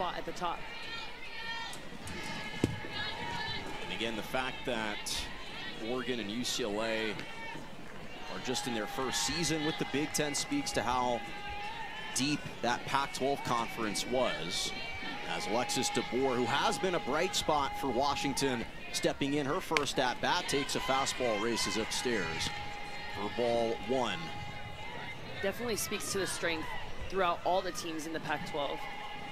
spot at the top. And again, the fact that Oregon and UCLA are just in their first season with the Big Ten speaks to how deep that Pac-12 conference was. As Alexis DeBoer, who has been a bright spot for Washington, stepping in her first at-bat, takes a fastball, races upstairs for ball one. Definitely speaks to the strength throughout all the teams in the Pac-12,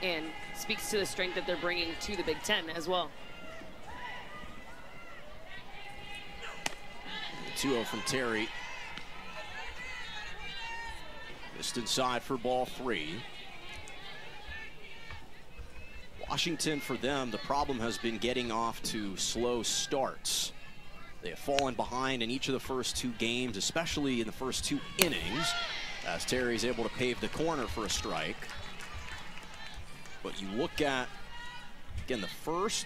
and speaks to the strength that they're bringing to the Big Ten as well. 2-0 from Terry. Just inside for ball three. Washington, for them, the problem has been getting off to slow starts. They have fallen behind in each of the first two games, especially in the first two innings, as Terry's able to pave the corner for a strike. But you look at, again, the first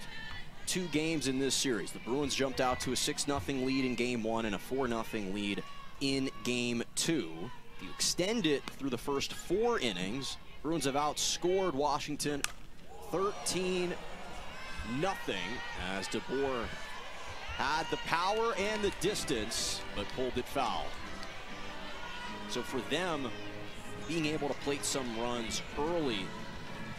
two games in this series. The Bruins jumped out to a 6-0 lead in game one and a 4-0 lead in game two. If you extend it through the first four innings, Bruins have outscored Washington 13-0, as DeBoer had the power and the distance, but pulled it foul. So for them, being able to plate some runs early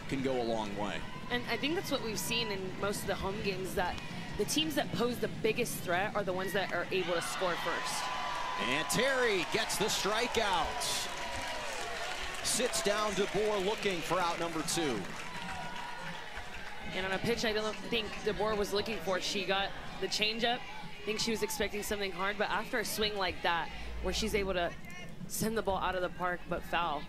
can go a long way. And I think that's what we've seen in most of the home games, that the teams that pose the biggest threat are the ones that are able to score first. And Terry gets the strikeout. Sits down DeBoer looking for out number two. And on a pitch I don't think DeBoer was looking for, she got the changeup. I think she was expecting something hard, but after a swing like that, where she's able to send the ball out of the park but foul,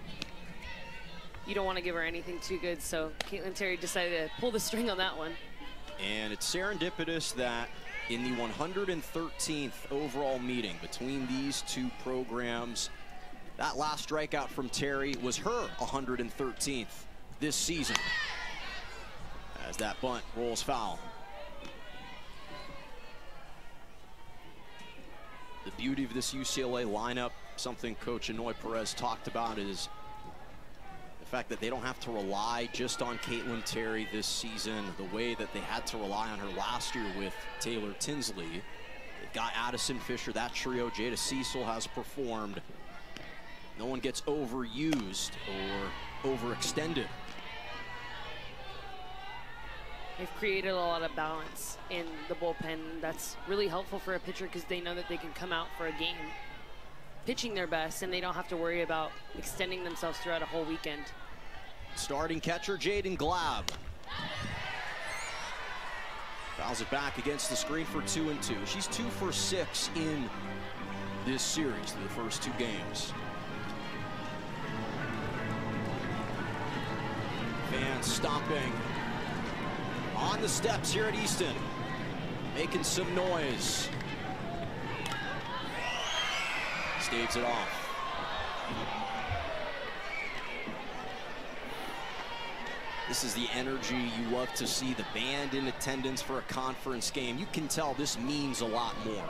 you don't want to give her anything too good, so Caitlin Terry decided to pull the string on that one. And it's serendipitous that in the 113th overall meeting between these two programs, that last strikeout from Terry was her 113th this season, as that bunt rolls foul. The beauty of this UCLA lineup, something Coach Inoue Perez talked about, is the fact that they don't have to rely just on Caitlin Terry this season the way that they had to rely on her last year with Taylor Tinsley. They've got Addison Fisher, that trio. Jada Cecil has performed. No one gets overused or overextended. They've created a lot of balance in the bullpen. That's really helpful for a pitcher because they know that they can come out for a game pitching their best, and they don't have to worry about extending themselves throughout a whole weekend. Starting catcher Jaden Glab fouls it back against the screen for 2-2. She's 2 for 6 in this series through the first two games. Fans stomping on the steps here at Easton, making some noise. Staves it off. This is the energy you love to see, the band in attendance for a conference game. You can tell this means a lot more.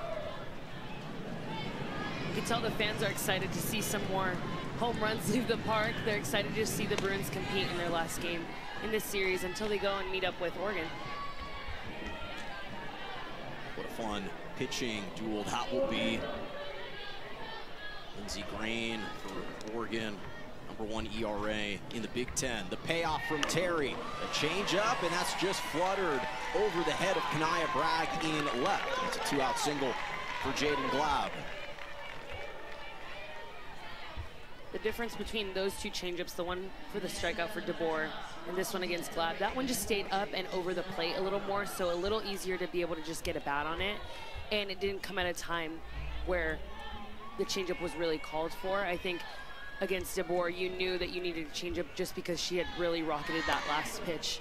You can tell the fans are excited to see some more home runs leave the park. They're excited to see the Bruins compete in their last game in this series until they go and meet up with Oregon. What a fun pitching duel that will be. Lindsey Green for Oregon, #1 ERA in the Big Ten. The payoff from Terry, a changeup, and that's just fluttered over the head of Kanaya Bragg in left. It's a 2-out single for Jaden Glab. The difference between those two changeups, the one for the strikeout for DeBoer and this one against Glab, that one just stayed up and over the plate a little more, so a little easier to be able to just get a bat on it, and it didn't come at a time where the changeup was really called for. I think against DeBoer, you knew that you needed a changeup just because she had really rocketed that last pitch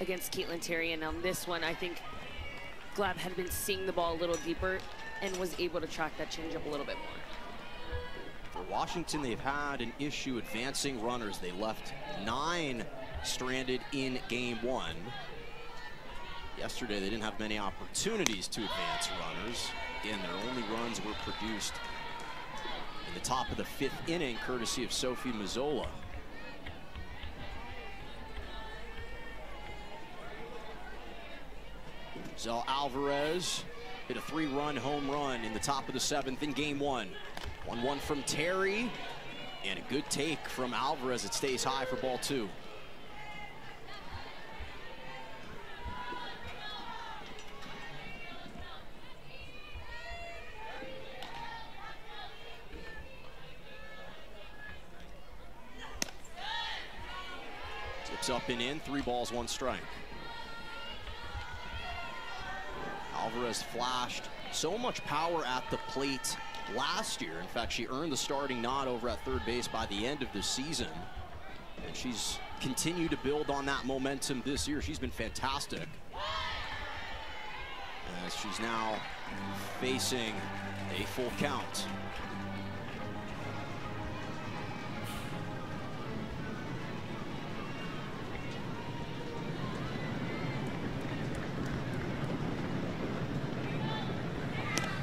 against Caitlin Terry, and on this one, I think Glab had been seeing the ball a little deeper and was able to track that changeup a little bit more. For Washington, they've had an issue advancing runners. They left 9 stranded in game one. Yesterday, they didn't have many opportunities to advance runners. Again, their only runs were produced in the top of the 5th inning, courtesy of Sophie Mazzola. Zel Alvarez hit a 3-run home run in the top of the 7th in game 1. 1-1 from Terry, and a good take from Alvarez. It stays high for ball 2. Tips up and in, 3 balls, 1 strike. Alvarez flashed so much power at the plate last year. In fact, she earned the starting nod over at third base by the end of the season. And she's continued to build on that momentum this year. She's been fantastic. As she's now facing a full count.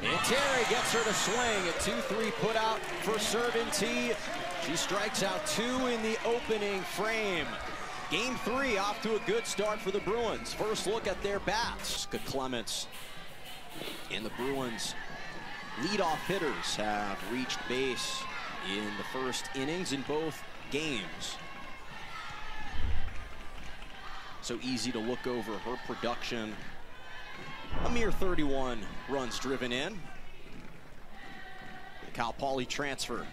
And Terry gets her to swing. A 2-3 put out for Servantee. She strikes out 2 in the opening frame. Game 3 off to a good start for the Bruins. First look at their bats. Good Clements and the Bruins leadoff hitters have reached base in the first innings in both games. So easy to look over her production. A mere 31 runs driven in. The Cal Poly transfer.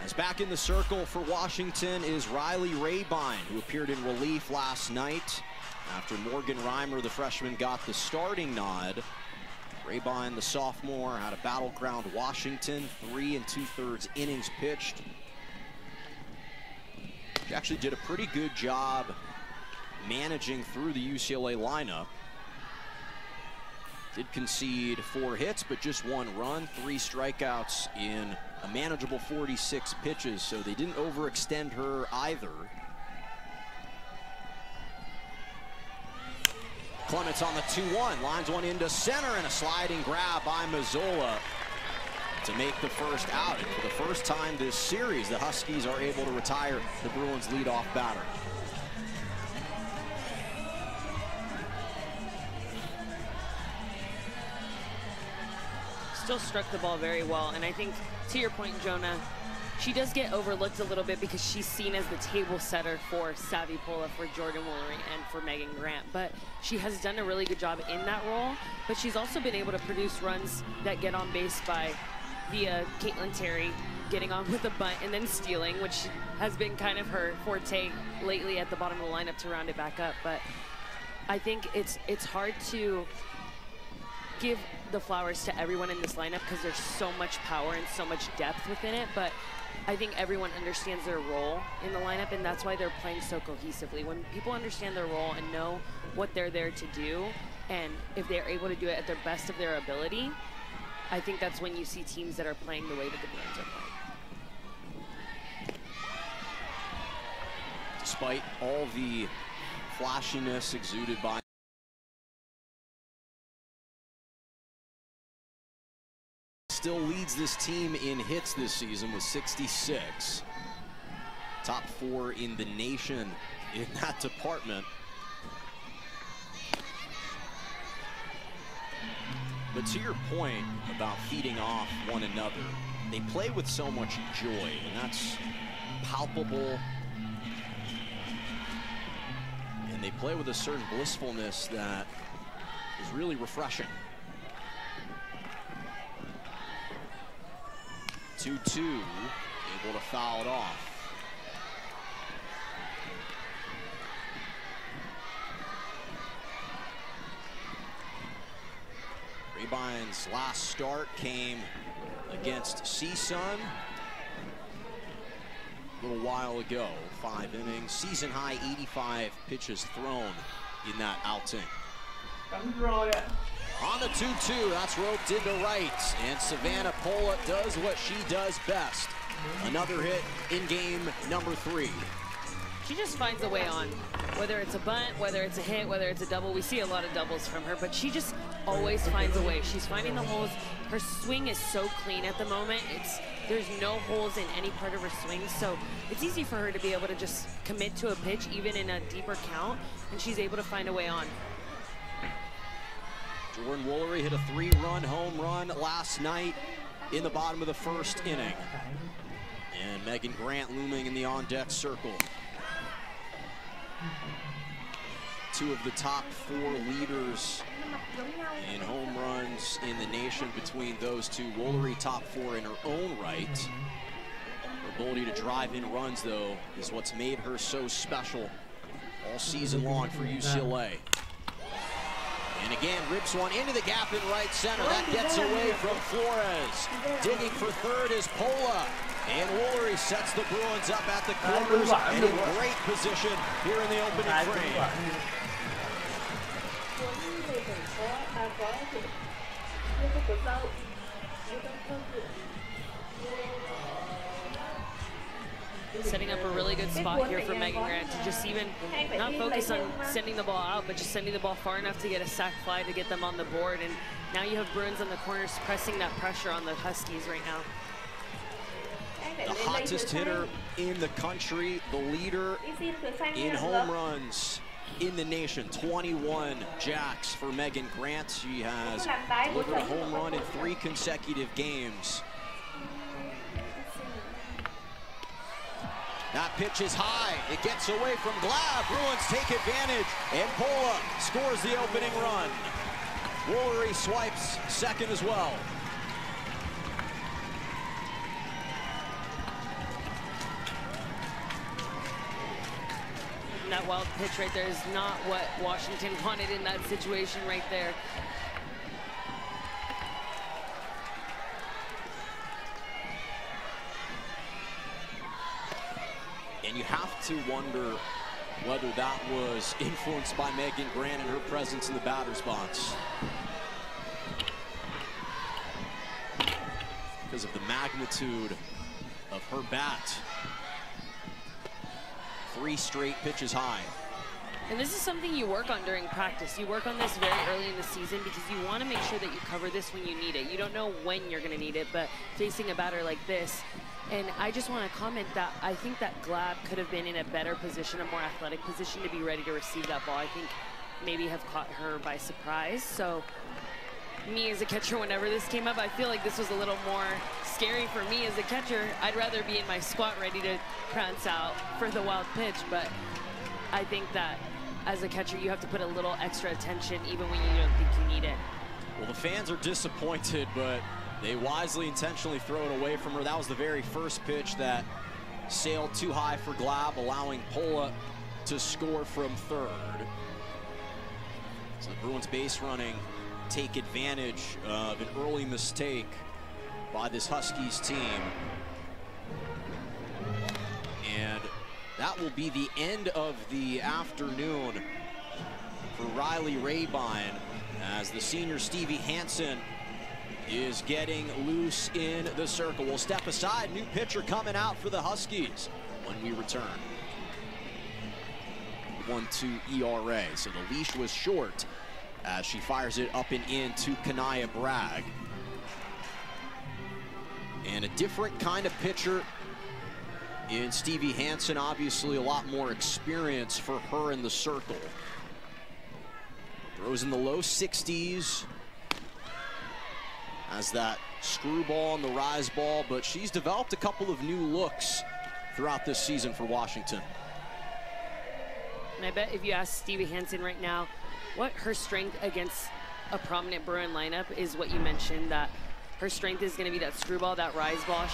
As back in the circle for Washington is Riley Rabine, who appeared in relief last night after Morgan Reimer, the freshman, got the starting nod. Rabine, the sophomore, had a battleground Washington, 3 2/3 innings pitched. She actually did a pretty good job managing through the UCLA lineup. Did concede 4 hits, but just 1 run, 3 strikeouts in a manageable 46 pitches, so they didn't overextend her either. Clements on the 2-1, lines one into center, and a sliding grab by Mazzola to make the first out. And for the first time this series, the Huskies are able to retire the Bruins' leadoff batter. Still struck the ball very well, and I think, to your point, Jonah, she does get overlooked a little bit because she's seen as the table setter for Savvy Pola, for Jordan Woolery, and for Megan Grant. But she has done a really good job in that role, but she's also been able to produce runs that get on base via Caitlin Terry getting on with a bunt and then stealing, which has been kind of her forte lately at the bottom of the lineup to round it back up. But I think it's hard to give the flowers to everyone in this lineup because there's so much power and so much depth within it, but I think everyone understands their role in the lineup, and that's why they're playing so cohesively. When people understand their role and know what they're there to do, and if they're able to do it at their best of their ability, I think that's when you see teams that are playing the way that the Bruins are playing. Despite all the flashiness exuded by still leads this team in hits this season with 66. Top 4 in the nation in that department. But to your point about feeding off one another, they play with so much joy, and that's palpable. And they play with a certain blissfulness that is really refreshing. 2-2, able to foul it off. Rabine's last start came against CSUN a little while ago. 5 innings, season high 85 pitches thrown in that outing. On the 2-2, that's roped into right, and Savannah Pola does what she does best. Another hit in game number 3. She just finds a way on, whether it's a bunt, whether it's a hit, whether it's a double. We see a lot of doubles from her, but she just always finds a way. She's finding the holes. Her swing is so clean at the moment. there's no holes in any part of her swing, so it's easy for her to be able to just commit to a pitch even in a deeper count, and she's able to find a way on. Jordan Woolery hit a 3-run home run last night in the bottom of the first inning. And Megan Grant looming in the on-deck circle. 2 of the top 4 leaders in home runs in the nation between those two. Woolery top 4 in her own right. Her ability to drive in runs, though, is what's made her so special all season long for UCLA. And again, rips one into the gap in right center. That gets away from Flores. Digging for third is Pola. And Woolery sets the Bruins up at the corners and in great position here in the opening frame. Setting up a really good spot here for Megan Grant to just even not focus on sending the ball out, but just sending the ball far enough to get a sac fly to get them on the board. And now you have Bruins on the corners pressing that pressure on the Huskies right now. The hottest hitter in the country, the leader in home runs in the nation. 21 jacks for Megan Grant. She has delivered a home run in 3 consecutive games. That pitch is high. It gets away from Glab. Bruins take advantage, and Pola scores the opening run. Woolery swipes second as well. And that wild pitch right there is not what Washington wanted in that situation right there. And you have to wonder whether that was influenced by Megan Grant and her presence in the batter's box. Because of the magnitude of her bat. 3 straight pitches high. And this is something you work on during practice. You work on this very early in the season because you want to make sure that you cover this when you need it. You don't know when you're going to need it, but facing a batter like this. And I just want to comment that I think that Glab could have been in a better position, a more athletic position to be ready to receive that ball. I think maybe have caught her by surprise. So me as a catcher, whenever this came up, I feel like this was a little more scary for me as a catcher. I'd rather be in my squat ready to prance out for the wild pitch, but I think that as a catcher, you have to put a little extra attention even when you don't think you need it. Well, the fans are disappointed, but they wisely, intentionally throw it away from her. That was the very first pitch that sailed too high for Glab, allowing Pola to score from third. So the Bruins base running take advantage of an early mistake by this Huskies team. And that will be the end of the afternoon for Riley Rabine as the senior Stevie Hansen is getting loose in the circle. We'll step aside. New pitcher coming out for the Huskies when we return. 1.2 ERA, so the leash was short as she fires it up and in to Kanaya Bragg. And a different kind of pitcher in Stevie Hansen. Obviously a lot more experience for her in the circle. Throws in the low 60s. Has that screwball and the rise ball, but she's developed a couple of new looks throughout this season for Washington. And I bet if you ask Stevie Hansen right now what her strength against a prominent Bruin lineup is, what you mentioned, that her strength is going to be that screwball, that rise ball.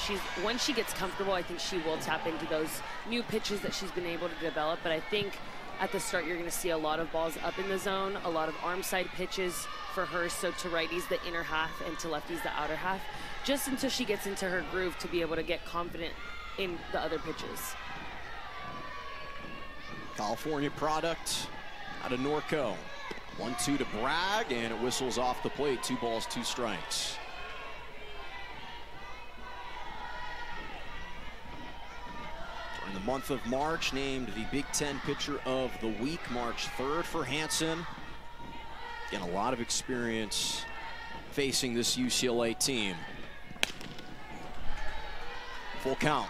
Once she gets comfortable, I think she will tap into those new pitches that she's been able to develop. But I think at the start, you're going to see a lot of balls up in the zone, a lot of arm side pitches for her. So to righties, the inner half, and to lefties, the outer half, just until she gets into her groove to be able to get confident in the other pitches. California product out of Norco. 1-2 to Bragg, and it whistles off the plate. 2 balls, 2 strikes. In the month of March, named the Big Ten Pitcher of the Week, March 3rd for Hansen. Again, a lot of experience facing this UCLA team. Full count.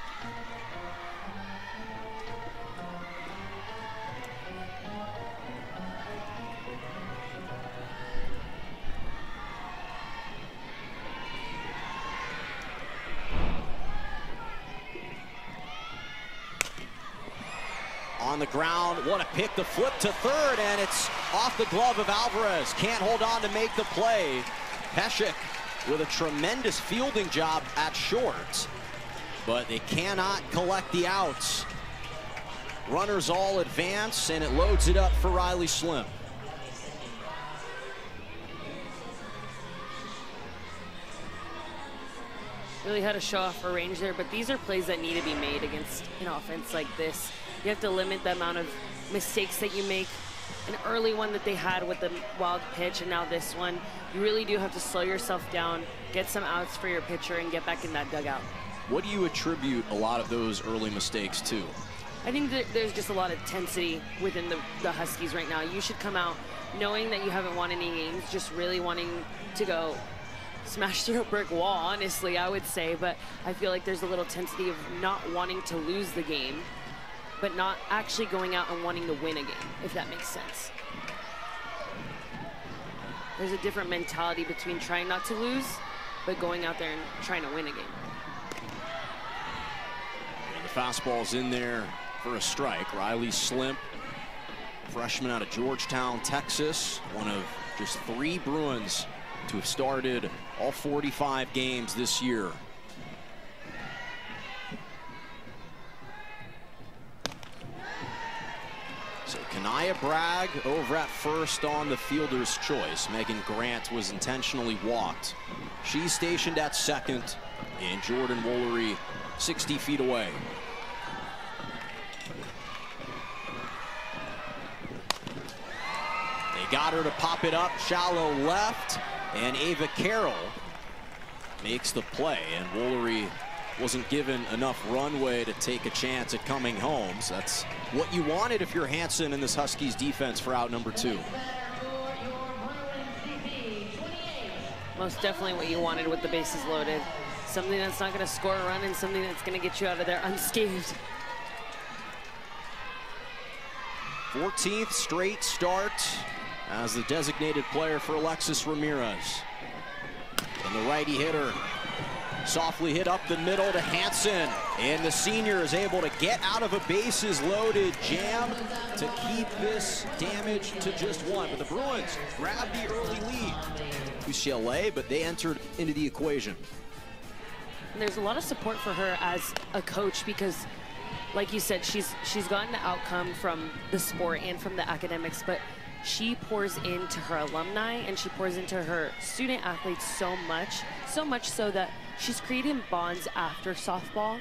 On the ground, what a pick to flip to third, and it's off the glove of Alvarez. Can't hold on to make the play. Pesek with a tremendous fielding job at short, but they cannot collect the outs. Runners all advance, and it loads it up for Riley Slim. Really had to show off her range there, but these are plays that need to be made against an offense like this. You have to limit the amount of mistakes that you make. An early one that they had with the wild pitch, and now this one, you really do have to slow yourself down, get some outs for your pitcher, and get back in that dugout. What do you attribute a lot of those early mistakes to? I think that there's just a lot of intensity within the Huskies right now. You should come out knowing that you haven't won any games, just really wanting to go smash through a brick wall, honestly, I would say. But I feel like there's a little intensity of not wanting to lose the game, but not actually going out and wanting to win a game, if that makes sense. There's a different mentality between trying not to lose, but going out there and trying to win a game. And the fastball's in there for a strike. Riley Slim, freshman out of Georgetown, Texas, one of just 3 Bruins to have started all 45 games this year. So Kanaya Bragg over at first on the fielder's choice. Megan Grant was intentionally walked. She's stationed at second, and Jordan Woolery 60 feet away. They got her to pop it up, shallow left, and Ava Carroll makes the play, and Woolery wasn't given enough runway to take a chance at coming home. So that's what you wanted if you're Hansen in this Huskies defense for out number 2. Most definitely what you wanted with the bases loaded. Something that's not going to score a run and something that's going to get you out of there unscathed. 14th straight start as the designated player for Alexis Ramirez. And the righty hitter softly hit up the middle to Hansen, and the senior is able to get out of a bases loaded jam to keep this damage to just 1. But the Bruins grabbed the early lead. UCLA, but they entered into the equation. And there's a lot of support for her as a coach because, like you said, she's gotten the outcome from the sport and from the academics, but she pours into her alumni and she pours into her student athletes so much so that she's creating bonds after softball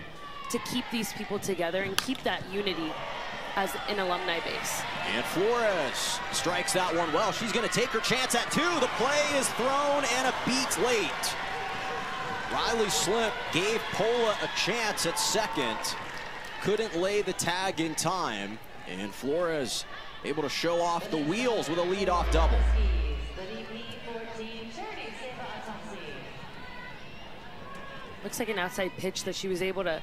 to keep these people together and keep that unity as an alumni base. And Flores strikes that one well. She's going to take her chance at 2. The play is thrown and a beat late. Riley Slim gave Pola a chance at second. Couldn't lay the tag in time. And Flores able to show off the wheels with a leadoff double. Looks like an outside pitch that she was able to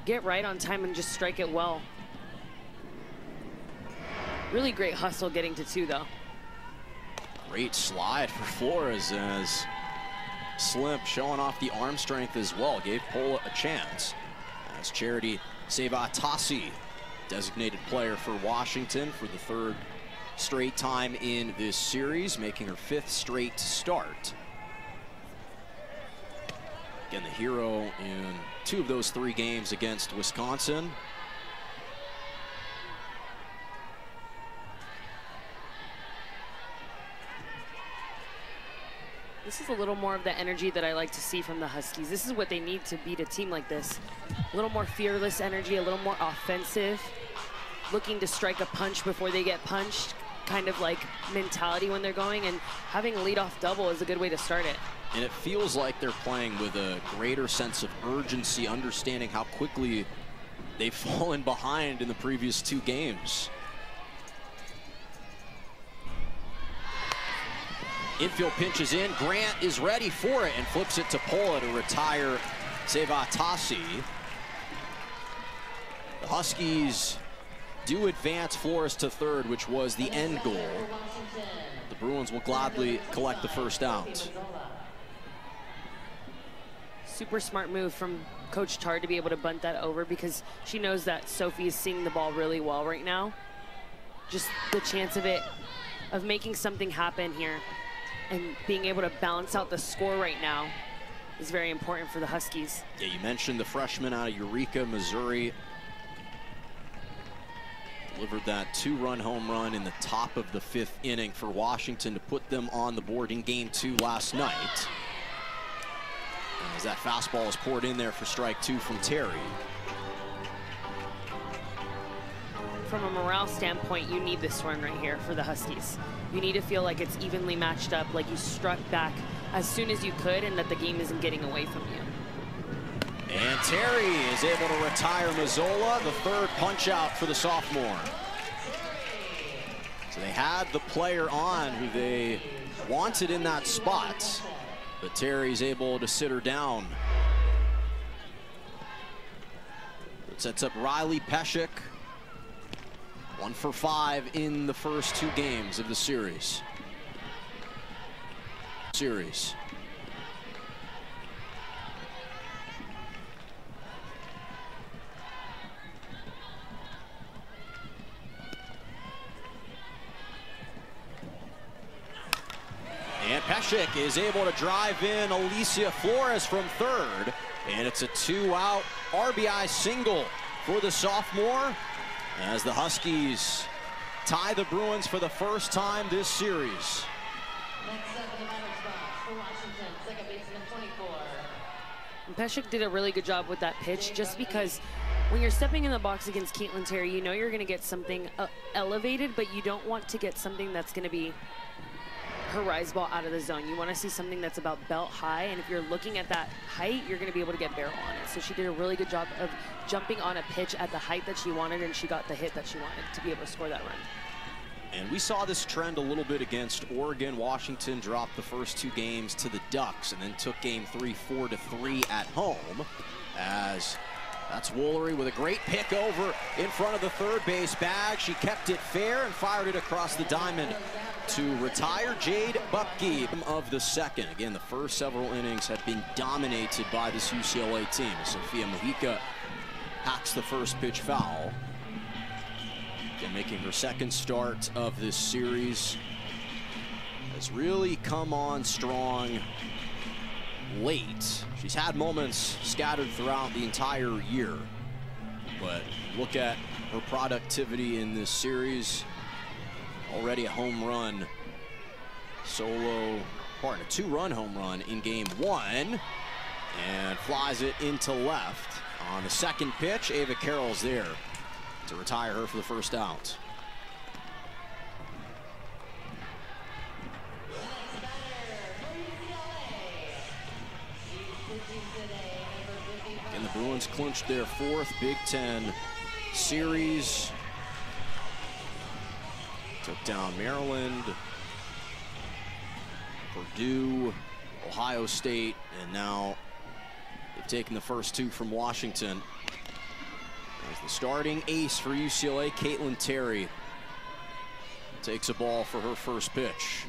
get right on time and just strike it well. Really great hustle getting to 2 though. Great slide for Flores as Slim showing off the arm strength as well. Gave Pola a chance. As Charity Sevatasi, designated player for Washington for the 3rd straight time in this series, making her 5th straight start. Again, the hero in 2 of those 3 games against Wisconsin. This is a little more of the energy that I like to see from the Huskies. This is what they need to beat a team like this. A little more fearless energy, a little more offensive, looking to strike a punch before they get punched, kind of like mentality when they're going, and having a leadoff double is a good way to start it. And it feels like they're playing with a greater sense of urgency, understanding how quickly they've fallen behind in the previous 2 games. Infield pinches in. Grant is ready for it and flips it to Pola to retire Sevatasi. The Huskies do advance Flores to third, which was the end goal. The Bruins will gladly collect the first out. Super smart move from Coach Tard to be able to bunt that over, because she knows that Sophie is seeing the ball really well right now. Just the chance of making something happen here and being able to balance out the score right now is very important for the Huskies. Yeah, you mentioned the freshman out of Eureka, Missouri. Delivered that two-run home run in the top of the 5th inning for Washington to put them on the board in Game 2 last night. As that fastball is poured in there for strike 2 from Terry. From a morale standpoint, you need this run right here for the Huskies. You need to feel like it's evenly matched up, like you struck back as soon as you could and that the game isn't getting away from you. And Terry is able to retire Mazzola, the third punch out for the sophomore. So they had the player on who they wanted in that spot, but Terry's able to sit her down. It sets up Riley Peshek. 1 for 5 in the first 2 games of the series. And Peshek is able to drive in Alicia Flores from third. And it's a 2-out RBI single for the sophomore, as the Huskies tie the Bruins for the first time this series. Next up in the batter's box for Washington, second baseman 24. And Peshek did a really good job with that pitch, just because when you're stepping in the box against Caitlin Terry, you know you're going to get something elevated, but you don't want to get something that's going to be her rise ball out of the zone. You want to see something that's about belt high, and if you're looking at that height, you're going to be able to get barrel on it. So she did a really good job of jumping on a pitch at the height that she wanted, and she got the hit that she wanted to be able to score that run. And we saw this trend a little bit against Oregon. Washington dropped the first 2 games to the Ducks and then took Game 3 4-3 at home, as that's Woolery with a great pick over in front of the third base bag. She kept it fair and fired it across the diamond to retire Jade Bupke of the second. Again, the first several innings have been dominated by this UCLA team. Sophia Mojica hacks the first pitch foul. Again, making her second start of this series. Has really come on strong late. She's had moments scattered throughout the entire year, but look at her productivity in this series. Already a home run, solo, pardon, a 2-run home run in Game 1, and flies it into left. On the second pitch, Ava Carroll's there to retire her for the first out. And the Bruins clinched their 4th Big Ten series. Took down Maryland, Purdue, Ohio State, and now they've taken the first 2 from Washington. As the starting ace for UCLA, Caitlin Terry, takes a ball for her first pitch.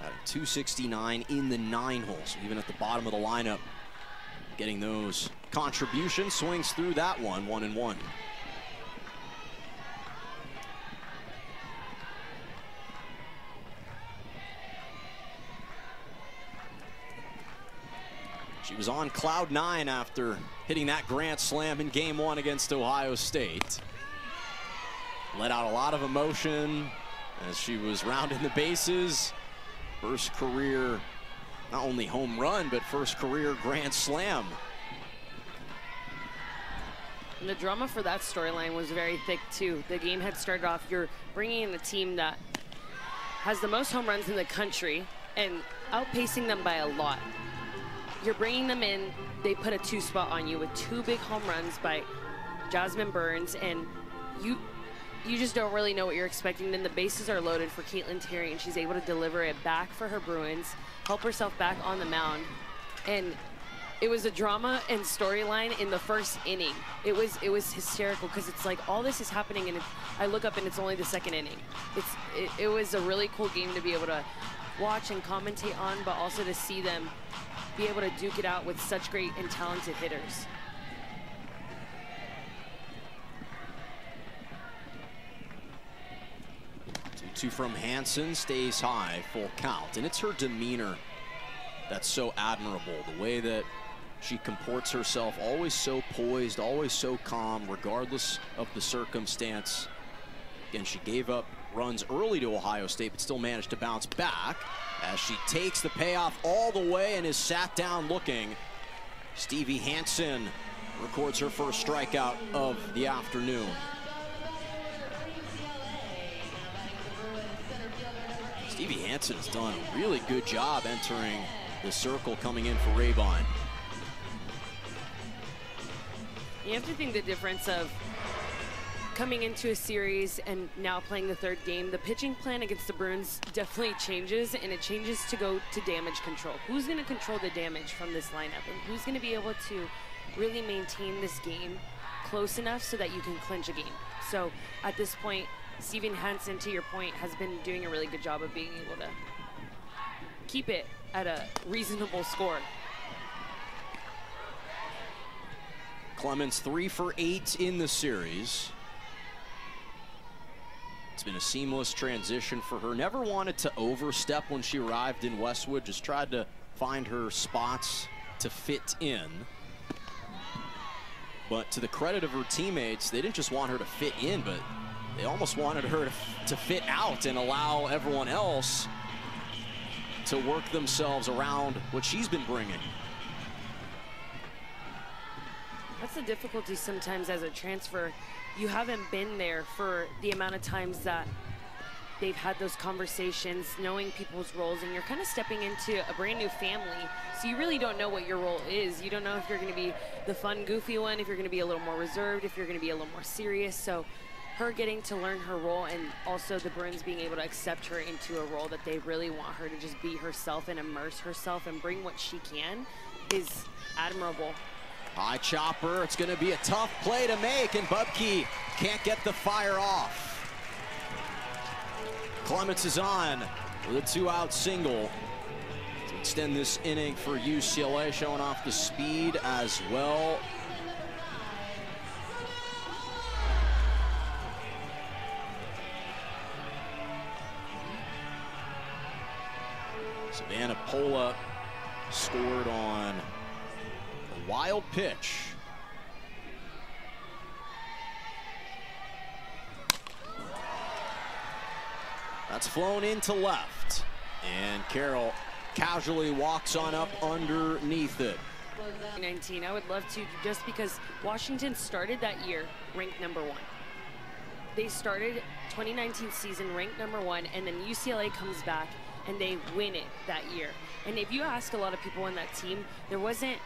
At a 269 in the 9 holes, even at the bottom of the lineup, getting those contributions. Swings through that one, 1-1. She was on cloud 9 after hitting that grand slam in Game 1 against Ohio State. Let out a lot of emotion as she was rounding the bases. First career, not only home run, but first career grand slam. And the drama for that storyline was very thick too. The game had started off, you're bringing in a team that has the most home runs in the country and outpacing them by a lot. You're bringing them in, they put a 2 spot on you with 2 big home runs by Jasmine Burns, and you you just don't really know what you're expecting. Then the bases are loaded for Caitlin Terry, and she's able to deliver it back for her Bruins, help herself back on the mound. And it was a drama and storyline in the first inning. It was hysterical because it's like all this is happening, and I look up and it's only the second inning. It was a really cool game to be able to watch and commentate on, but also to see them be able to duke it out with such great and talented hitters. Two from Hansen, stays high, full count. And it's her demeanor that's so admirable. The way that she comports herself, always so poised, always so calm, regardless of the circumstance. Again, she gave up runs early to Ohio State, but still managed to bounce back as she takes the payoff all the way and is sat down looking. Stevie Hansen records her first strikeout of the afternoon. Stevie Hansen has done a really good job entering the circle coming in for Raybon. You have to think the difference of coming into a series and now playing the third game. The pitching plan against the Bruins definitely changes, and it changes to go to damage control. Who's going to control the damage from this lineup, and who's going to be able to really maintain this game close enough so that you can clinch a game? So at this point, Stevie Hansen, to your point, has been doing a really good job of being able to keep it at a reasonable score. Clemens 3 for 8 in the series. It's been a seamless transition for her. Never wanted to overstep when she arrived in Westwood. Just tried to find her spots to fit in. But to the credit of her teammates, they didn't just want her to fit in, but they almost wanted her to fit out and allow everyone else to work themselves around what she's been bringing. That's the difficulty sometimes as a transfer. You haven't been there for the amount of times that they've had those conversations, knowing people's roles, and you're kind of stepping into a brand new family. So you really don't know what your role is. You don't know if you're going to be the fun, goofy one, if you're going to be a little more reserved, if you're going to be a little more serious. So her getting to learn her role, and also the Bruins being able to accept her into a role that they really want her to just be herself and immerse herself and bring what she can, is admirable. High chopper, it's going to be a tough play to make, and Bubke can't get the fire off. Clements is on with a 2-out single to extend this inning for UCLA, showing off the speed as well. Savannah Pola scored on a wild pitch. That's flown into left, and Carroll casually walks on up underneath it. 19, I would love to, just because Washington started that year ranked #1. They started 2019 season ranked #1, and then UCLA comes back and they win it that year. And if you ask a lot of people on that team, there wasn't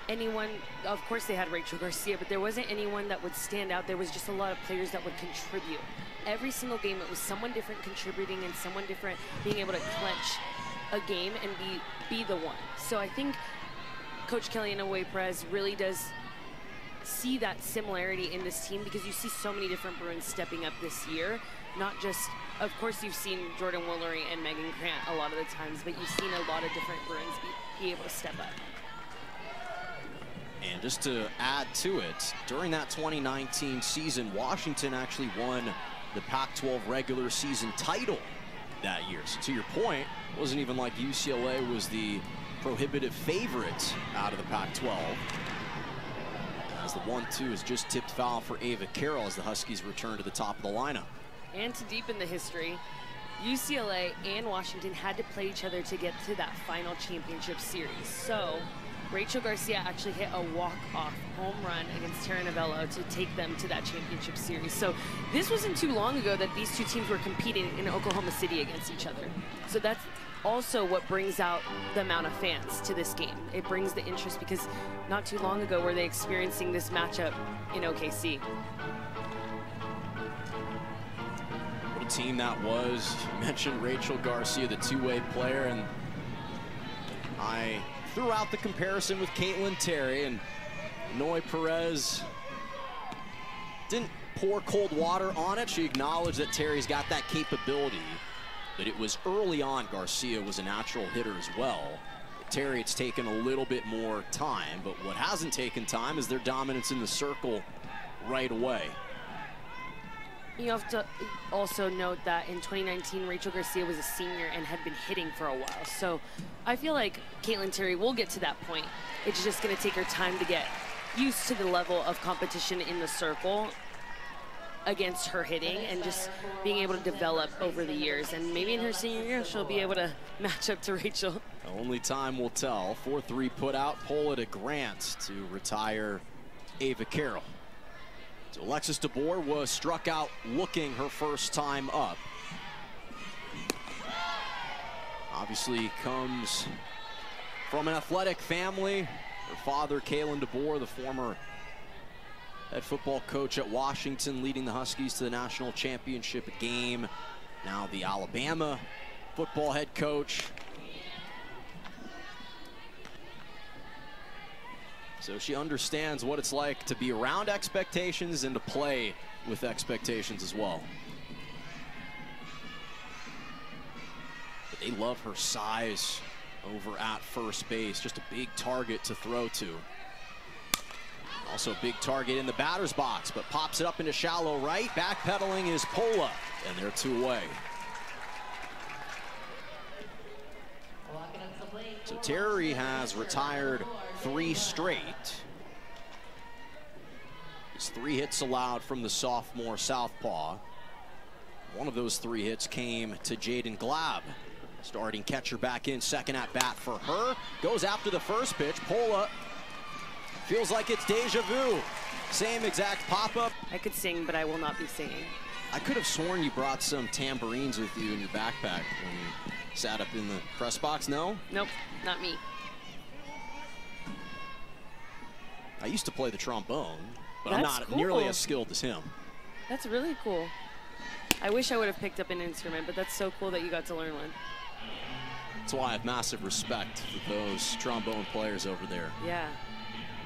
anyone, of course they had Rachel Garcia, but there wasn't anyone that would stand out. There was just a lot of players that would contribute. Every single game, it was someone different contributing and someone different being able to clinch a game and be the one. So I think Coach Kellyanna Way-Perez really does see that similarity in this team, because you see so many different Bruins stepping up this year. Not just, of course, you've seen Jordan Woolery and Megan Grant a lot of the times, but you've seen a lot of different Bruins be able to step up. And just to add to it, during that 2019 season, Washington actually won the Pac-12 regular season title that year. So to your point, it wasn't even like UCLA was the prohibitive favorite out of the Pac-12. As the 1-2 is just tipped foul for Ava Carroll as the Huskies return to the top of the lineup. And to deepen the history, UCLA and Washington had to play each other to get to that final championship series. So Rachel Garcia actually hit a walk-off home run against Tara Novello to take them to that championship series. So this wasn't too long ago that these two teams were competing in Oklahoma City against each other. So that's also what brings out the amount of fans to this game. It brings the interest, because not too long ago were they experiencing this matchup in OKC. team that was. You mentioned Rachel Garcia, the two-way player, and I threw out the comparison with Caitlin Terry, and Noi Perez didn't pour cold water on it. She acknowledged that Terry's got that capability, but it was early on. Garcia was a natural hitter as well. Terry, it's taken a little bit more time, but what hasn't taken time is their dominance in the circle right away. You have to also note that in 2019, Rachel Garcia was a senior and had been hitting for a while. So I feel like Caitlin Terry will get to that point. It's just going to take her time to get used to the level of competition in the circle against her hitting and just being able to develop over the years. And maybe in her senior year, she'll be able to match up to Rachel. Only time will tell. 4-3 put out, Pola to Grant to retire Ava Carroll. So Alexis DeBoer was struck out looking her first time up. Obviously comes from an athletic family. Her father, Kalen DeBoer, the former head football coach at Washington, leading the Huskies to the national championship game. Now the Alabama football head coach. So she understands what it's like to be around expectations and to play with expectations as well. But they love her size over at first base. Just a big target to throw to. Also a big target in the batter's box, but pops it up into shallow right. Backpedaling is Pola, and they're 2 away. So Terry has retired 3 straight. It's 3 hits allowed from the sophomore southpaw. One of those 3 hits came to Jaden Glab. Starting catcher back in, second at bat for her. Goes after the first pitch. Pola feels like it's deja vu. Same exact pop-up. I could sing, but I will not be singing. I could have sworn you brought some tambourines with you in your backpack when you sat up in the press box. No? Nope, not me. I used to play the trombone, but That's I'm not cool. nearly as skilled as him. That's really cool. I wish I would have picked up an instrument, but that's so cool that you got to learn one. That's why I have massive respect for those trombone players over there. Yeah.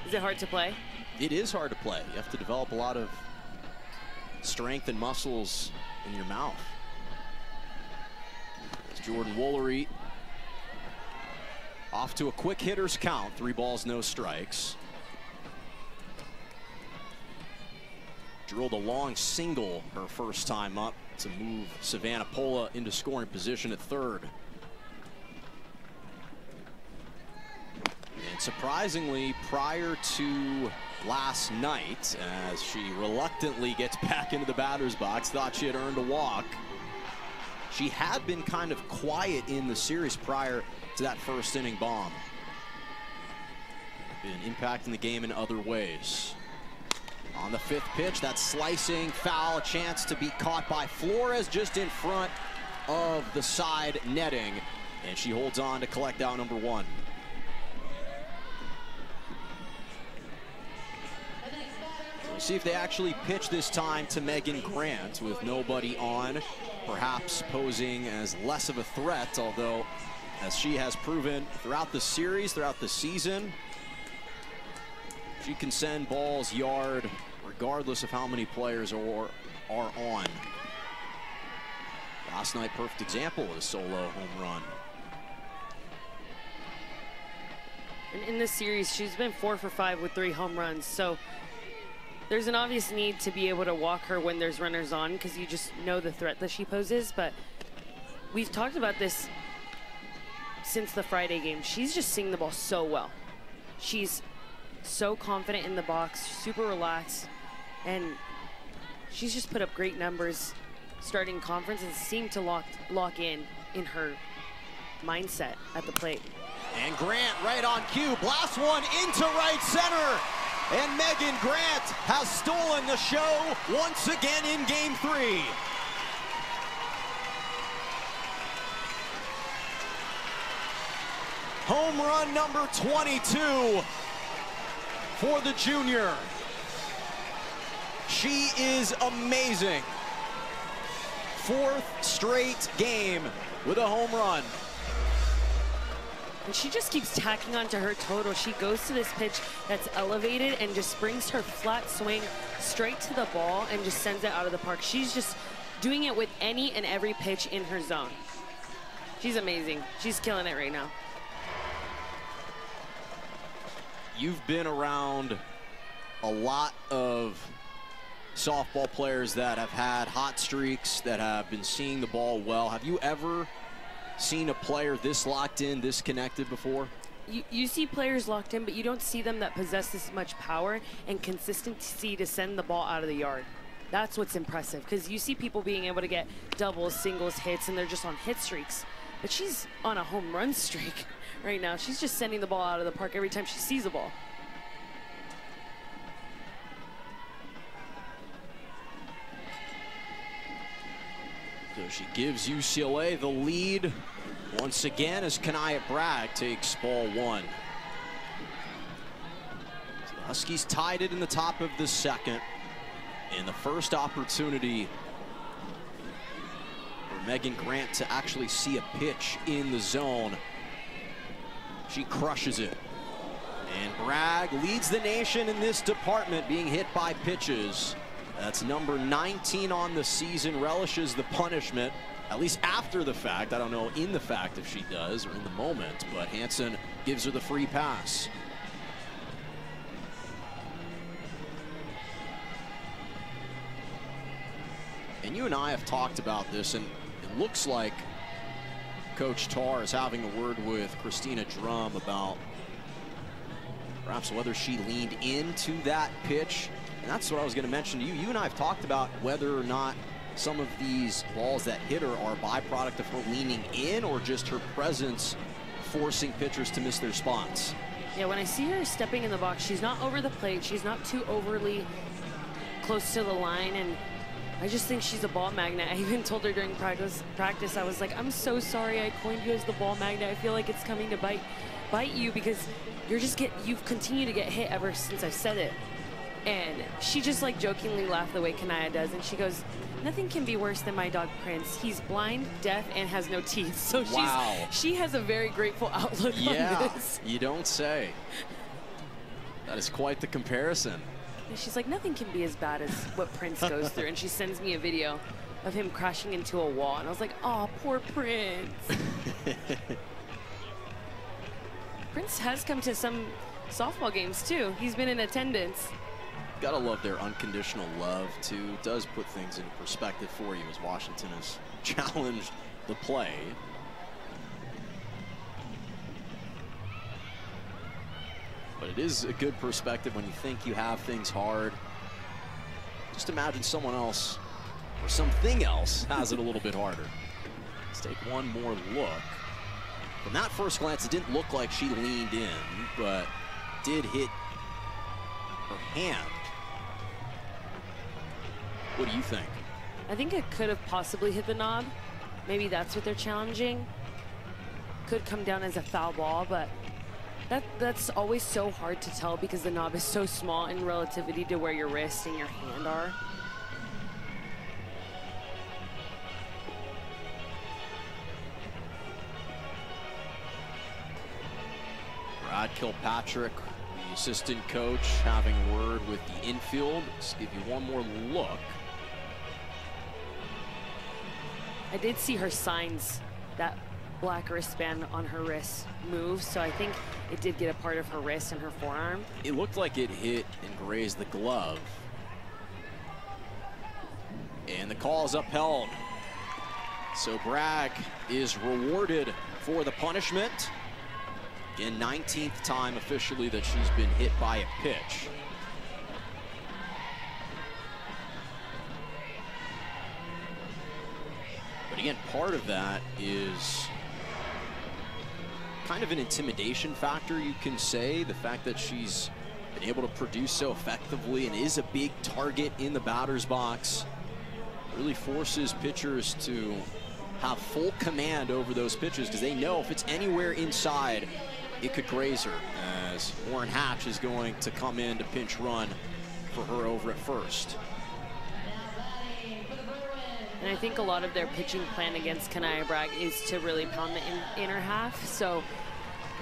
Is it hard to play? It is hard to play. You have to develop a lot of strength and muscles in your mouth. It's Jordan Woolery off to a quick hitter's count. 3 balls, no strikes. Drilled a long single her first time up to move Savannah Pola into scoring position at third. And surprisingly, prior to last night, as she reluctantly gets back into the batter's box, thought she had earned a walk. She had been kind of quiet in the series prior to that first inning bomb. Been impacting the game in other ways. On the 5th pitch, that slicing foul, a chance to be caught by Flores just in front of the side netting. And she holds on to collect out number 1. We'll see if they actually pitch this time to Megan Grant with nobody on, perhaps posing as less of a threat, although as she has proven throughout the series, throughout the season, she can send balls yard regardless of how many players are on. Last night, perfect example of a solo home run. And in this series, she's been 4 for 5 with 3 home runs. So there's an obvious need to be able to walk her when there's runners on because you just know the threat that she poses. But we've talked about this since the Friday game. She's just seeing the ball so well. She's so confident in the box, super relaxed, and she's just put up great numbers starting conference and seemed to lock in her mindset at the plate. And Grant right on cue, blasts one into right center. And Megan Grant has stolen the show once again in Game 3. Home run number 22 for the junior. She is amazing. 4th straight game with a home run. And she just keeps tacking onto her total. She goes to this pitch that's elevated and just brings her flat swing straight to the ball and just sends it out of the park. She's just doing it with any and every pitch in her zone. She's amazing. She's killing it right now. You've been around a lot of softball players that have had hot streaks, that have been seeing the ball well. Have you ever seen a player this locked in, this connected before? You see players locked in, but you don't see them that possess this much power and consistency to send the ball out of the yard. That's what's impressive, because you see people being able to get doubles, singles, hits, and they're just on hit streaks. But she's on a home run streak right now. She's just sending the ball out of the park every time she sees the ball. So she gives UCLA the lead once again as Kanaya Bragg takes ball 1. So the Huskies tied it in the top of the 2nd. And the first opportunity for Megan Grant to actually see a pitch in the zone. She crushes it. And Bragg leads the nation in this department, being hit by pitches. That's number 19 on the season, relishes the punishment, at least after the fact. I don't know in the fact if she does or in the moment, but Hansen gives her the free pass. And you and I have talked about this, and it looks like Coach Tarr is having a word with Christina Drum about perhaps whether she leaned into that pitch. And that's what I was going to mention to you. You and I have talked about whether or not some of these balls that hit her are a byproduct of her leaning in or just her presence forcing pitchers to miss their spots. Yeah, when I see her stepping in the box, she's not over the plate. She's not too overly close to the line, and I just think she's a ball magnet. I even told her during practice, I was like, I'm so sorry I coined you as the ball magnet. I feel like it's coming to bite you, because you've continued to get hit ever since I've said it. And she just like jokingly laughed the way Kanaya does, and she goes, nothing can be worse than my dog Prince. He's blind, deaf, and has no teeth. So she has a very grateful outlook on this. You don't say. That is quite the comparison. And she's like, nothing can be as bad as what Prince goes through. And she sends me a video of him crashing into a wall. And I was like, oh, poor Prince. Prince has come to some softball games, too. He's been in attendance. Gotta love their unconditional love, too. It does put things in perspective for you as Washington has challenged the play. But it is a good perspective when you think you have things hard. Just imagine someone else or something else has it a little bit harder. Let's take one more look. From that first glance, it didn't look like she leaned in, but did hit her hand. What do you think? I think it could have possibly hit the knob. Maybe that's what they're challenging. Could come down as a foul ball, but that's always so hard to tell because the knob is so small in relativity to where your wrist and your hand are. Brad Kilpatrick, the assistant coach, having a word with the infield. Let's give you one more look. I did see her signs, that black wristband on her wrist move, so I think it did get a part of her wrist and her forearm. It looked like it hit and grazed the glove. And the call is upheld. So Bragg is rewarded for the punishment. Again, 19th time officially that she's been hit by a pitch. But again, part of that is kind of an intimidation factor, you can say. The fact that she's been able to produce so effectively and is a big target in the batter's box really forces pitchers to have full command over those pitches because they know if it's anywhere inside, it could graze her, as Warren Hatch is going to come in to pinch run for her over at first. And I think a lot of their pitching plan against Kanaya Bragg is to really pound the inner half. So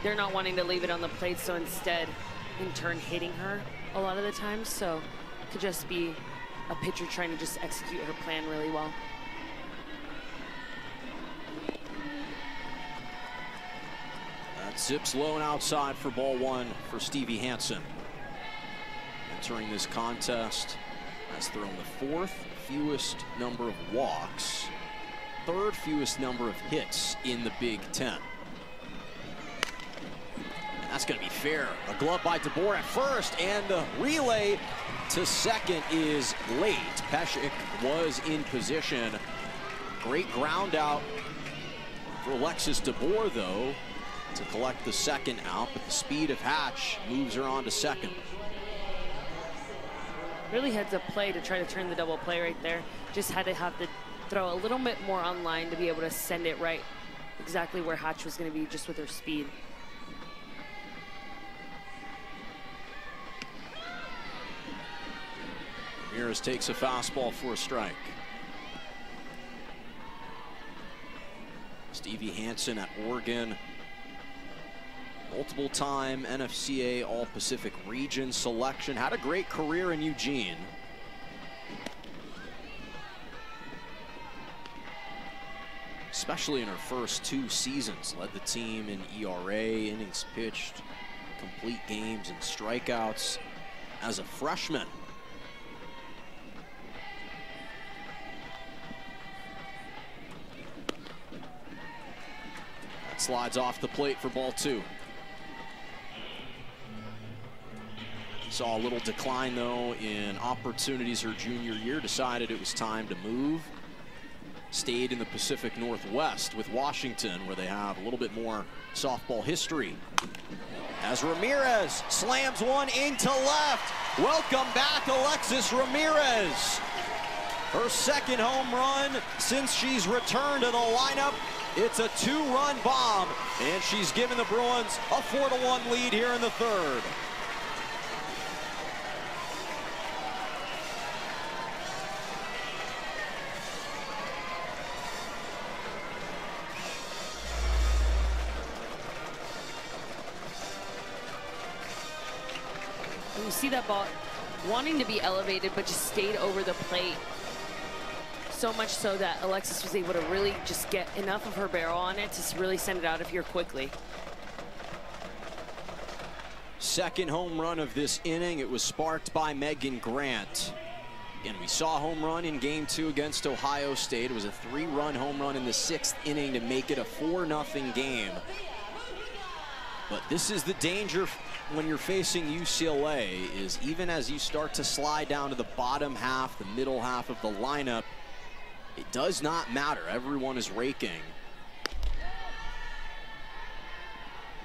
they're not wanting to leave it on the plate. So instead, in turn, hitting her a lot of the time. So it could just be a pitcher trying to just execute her plan really well. That zips low and outside for ball one for Stevie Hansen. Entering this contest, has thrown the 4th fewest number of walks, 3rd fewest number of hits in the Big Ten. And that's going to be fair. A glove by DeBoer at first, and the relay to second is late. Peshek was in position. Great ground out for Alexis DeBoer, though, to collect the second out, but the speed of Hatch moves her on to second. Really heads up play to try to turn the double play right there. Just had to have to throw a little bit more on line to be able to send it right exactly where Hatch was going to be, just with her speed. Ramirez takes a fastball for a strike. Stevie Hansen at Oregon, multiple-time NFCA All-Pacific Region selection, had a great career in Eugene. Especially in her first 2 seasons, led the team in ERA, innings pitched, complete games, and strikeouts as a freshman. That slides off the plate for ball 2. Saw a little decline, though, in opportunities her junior year. Decided it was time to move. Stayed in the Pacific Northwest with Washington, where they have a little bit more softball history. As Ramirez slams one into left. Welcome back, Alexis Ramirez. Her 2nd home run since she's returned to the lineup. It's a 2-run bomb, and she's given the Bruins a 4-1 lead here in the 3rd. You see that ball wanting to be elevated, but just stayed over the plate. So much so that Alexis was able to really just get enough of her barrel on it to really send it out of here quickly. 2nd home run of this inning. It was sparked by Megan Grant. And we saw a home run in game 2 against Ohio State. It was a 3-run home run in the 6th inning to make it a 4-0 game. But this is the danger when you're facing UCLA, is even as you start to slide down to the bottom half, the middle half of the lineup, it does not matter. Everyone is raking.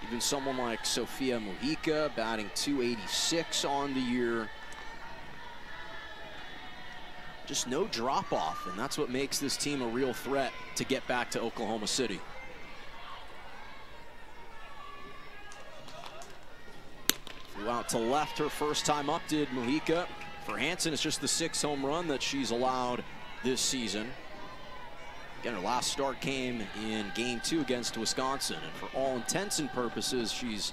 Even someone like Sofia Mujica, batting .286 on the year. Just no drop-off, and that's what makes this team a real threat to get back to Oklahoma City. Flew out to left her first time up, did Mujica. For Hansen, it's just the 6th home run that she's allowed this season. Again, her last start came in game 2 against Wisconsin, and for all intents and purposes, she's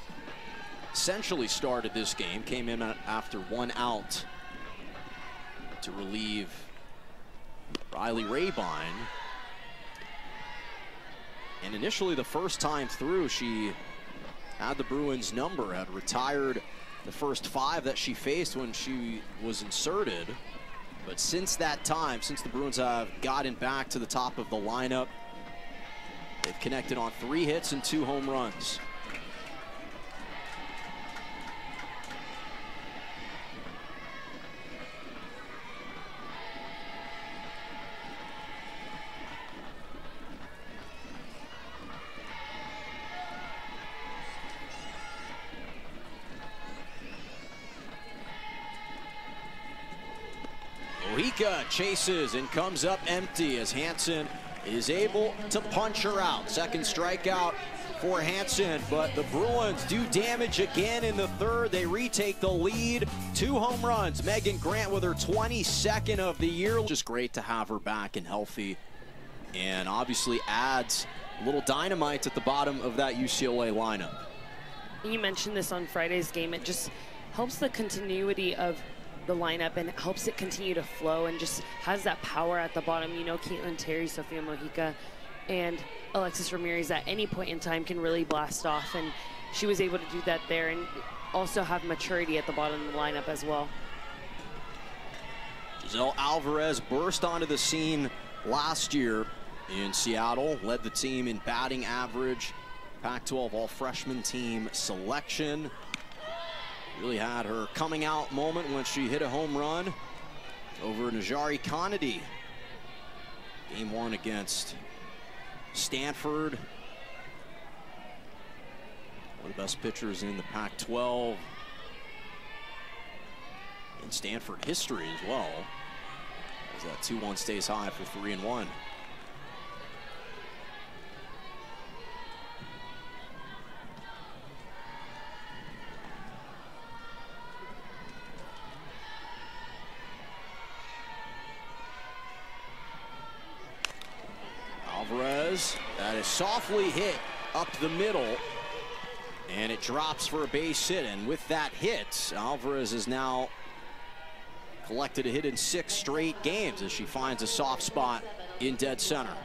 essentially started this game. Came in after 1 out to relieve Riley Rabine. And initially, the first time through, she had the Bruins number, had retired the first 5 that she faced when she was inserted. But since that time, since the Bruins have gotten back to the top of the lineup, they've connected on 3 hits and 2 home runs. Mujica chases and comes up empty as Hansen is able to punch her out. 2nd strikeout for Hansen, but the Bruins do damage again in the third. They retake the lead. 2 home runs. Megan Grant with her 22nd of the year. Just great to have her back and healthy, and obviously adds a little dynamite at the bottom of that UCLA lineup. You mentioned this on Friday's game. It just helps the continuity of the lineup and helps it continue to flow and just has that power at the bottom. You know, Caitlin Terry, Sofia Mojica, and Alexis Ramirez at any point in time can really blast off, and she was able to do that there and also have maturity at the bottom of the lineup as well. Giselle Alvarez burst onto the scene last year in Seattle, led the team in batting average, Pac-12 all-freshman team selection. Really had her coming out moment when she hit a home run over Najari Kennedy. Game 1 against Stanford. One of the best pitchers in the Pac-12 in Stanford history as well, as that 2-1 stays high for 3-1. Alvarez, that is softly hit up the middle, and it drops for a base hit. And with that hit, Alvarez has now collected a hit in 6 straight games as she finds a soft spot in dead center.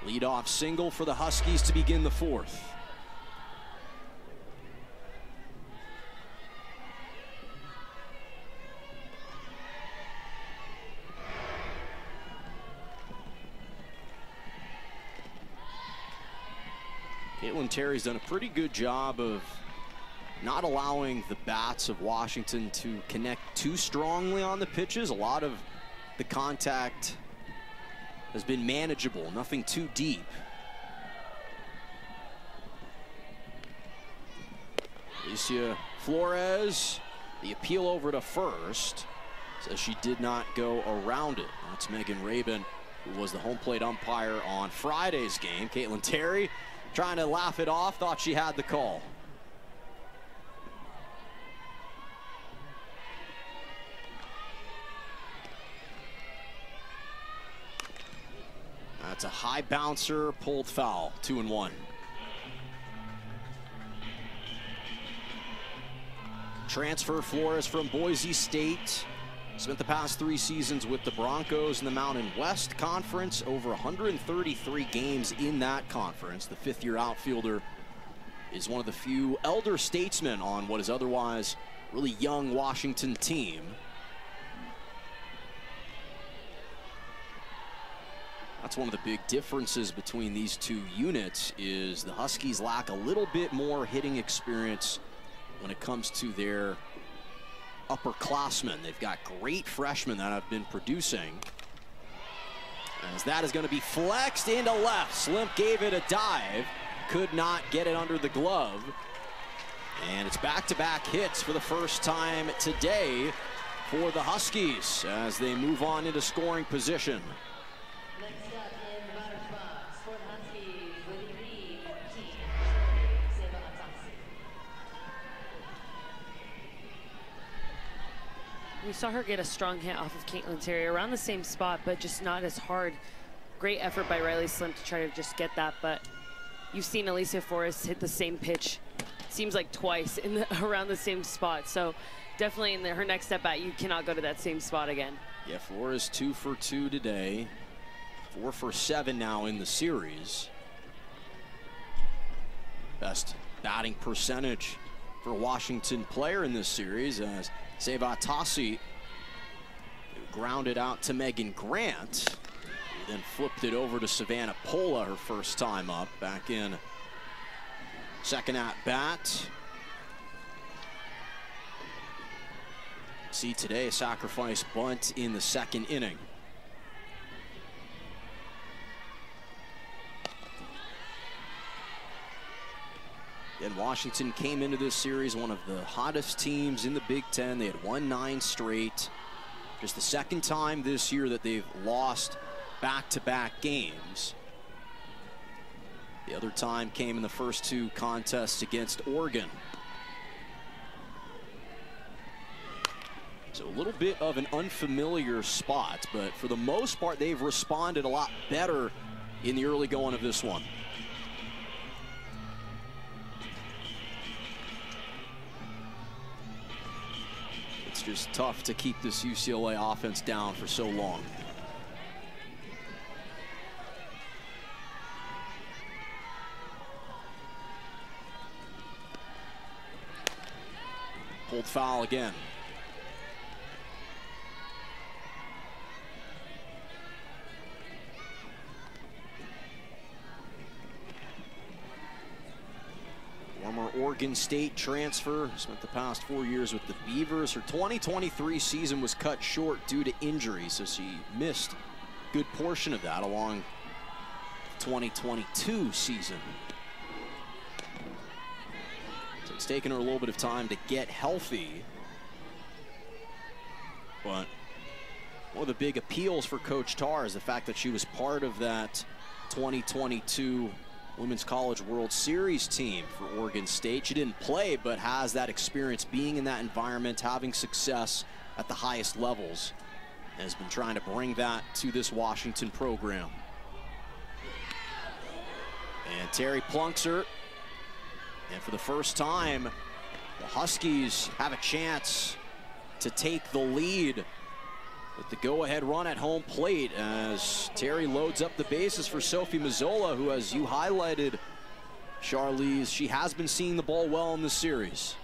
Leadoff single for the Huskies to begin the 4th. Caitlin Terry's done a pretty good job of not allowing the bats of Washington to connect too strongly on the pitches. A lot of the contact has been manageable, nothing too deep. Alicia Flores, the appeal over to first, says she did not go around it. That's Megan Rabin, who was the home plate umpire on Friday's game. Caitlin Terry trying to laugh it off, thought she had the call. That's a high bouncer, pulled foul, 2-1. Transfer Flores from Boise State. Spent the past 3 seasons with the Broncos in the Mountain West Conference, over 133 games in that conference. The 5th-year outfielder is one of the few elder statesmen on what is otherwise a really young Washington team. That's one of the big differences between these 2 units, is the Huskies lack a little bit more hitting experience when it comes to their upperclassmen. They've got great freshmen that have been producing. As that is going to be flexed into left. Slimp gave it a dive, could not get it under the glove. And it's back-to-back hits for the first time today for the Huskies as they move on into scoring position. Next up in the batter's box for the Huskies with the lead team, Seba Atasi. We saw her get a strong hit off of Caitlin Terry around the same spot, but just not as hard. Great effort by Riley Slim to try to just get that, but you've seen Alicia Flores hit the same pitch, seems like twice in around the same spot. So definitely in her next step at, you cannot go to that same spot again. Yeah, Flores 2 for 2 today, 4 for 7 now in the series. Best batting percentage for a Washington player in this series, as Seba Atasi grounded out to Megan Grant, who then flipped it over to Savannah Pola her first time up, back in second at bat. See today a sacrifice bunt in the 2nd inning. And Washington came into this series one of the hottest teams in the Big Ten. They had won 9 straight. Just the 2nd time this year that they've lost back-to-back games. The other time came in the first two contests against Oregon. So a little bit of an unfamiliar spot, but for the most part, they've responded a lot better in the early going of this one. It's just tough to keep this UCLA offense down for so long. Pulled foul again. Former Oregon State transfer, spent the past 4 years with the Beavers. Her 2023 season was cut short due to injury, so she missed a good portion of that along the 2022 season. It's taken her a little bit of time to get healthy, but one of the big appeals for Coach Tarr is the fact that she was part of that 2022 Women's College World Series team for Oregon State. She didn't play, but has that experience being in that environment, having success at the highest levels, and has been trying to bring that to this Washington program. And Terry plunks her. And for the first time, the Huskies have a chance to take the lead with the go-ahead run at home plate as Terry loads up the bases for Sophie Mazzola, who, as you highlighted, Charlize, she has been seeing the ball well in this series.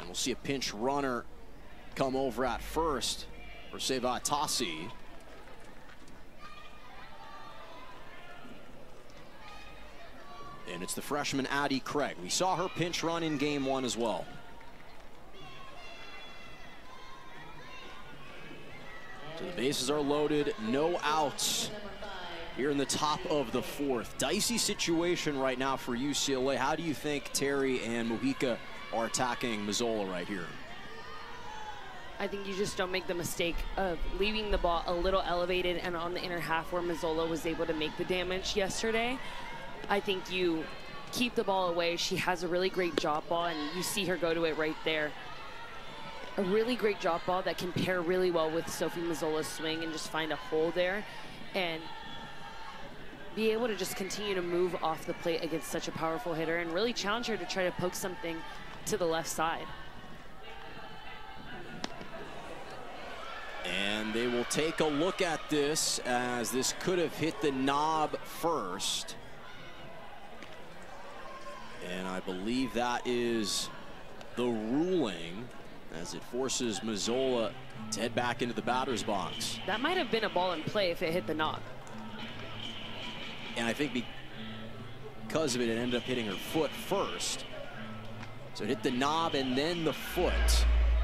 We'll see a pinch runner come over at first for Seva Tassi. And it's the freshman Addie Craig. We saw her pinch run in game one as well. So the bases are loaded, no outs here in the top of the fourth. Dicey situation right now for UCLA. How do you think Terry and Mojica are attacking Mazzola right here? I think you just don't make the mistake of leaving the ball a little elevated and on the inner half where Mazzola was able to make the damage yesterday. I think you keep the ball away. She has a really great drop ball, and you see her go to it right there. A really great drop ball that can pair really well with Sophie Mazzola's swing and just find a hole there and be able to just continue to move off the plate against such a powerful hitter and really challenge her to try to poke something to the left side. And they will take a look at this, as this could have hit the knob first. And I believe that is the ruling, as it forces Mazzola to head back into the batter's box. That might have been a ball in play if it hit the knob. And I think because of it, it ended up hitting her foot first. So it hit the knob and then the foot.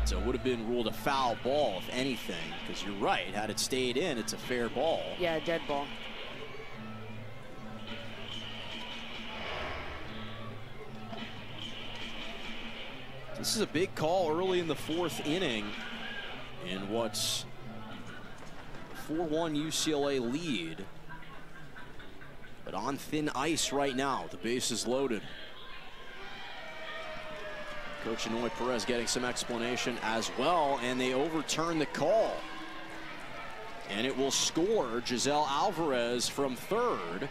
So it would have been ruled a foul ball, if anything, because you're right. Had it stayed in, it's a fair ball. Yeah, dead ball. This is a big call early in the fourth inning in what's a 4-1 UCLA lead. But on thin ice right now, the base is loaded. Coach Inoue Perez getting some explanation as well, and they overturn the call. And it will score Giselle Alvarez from third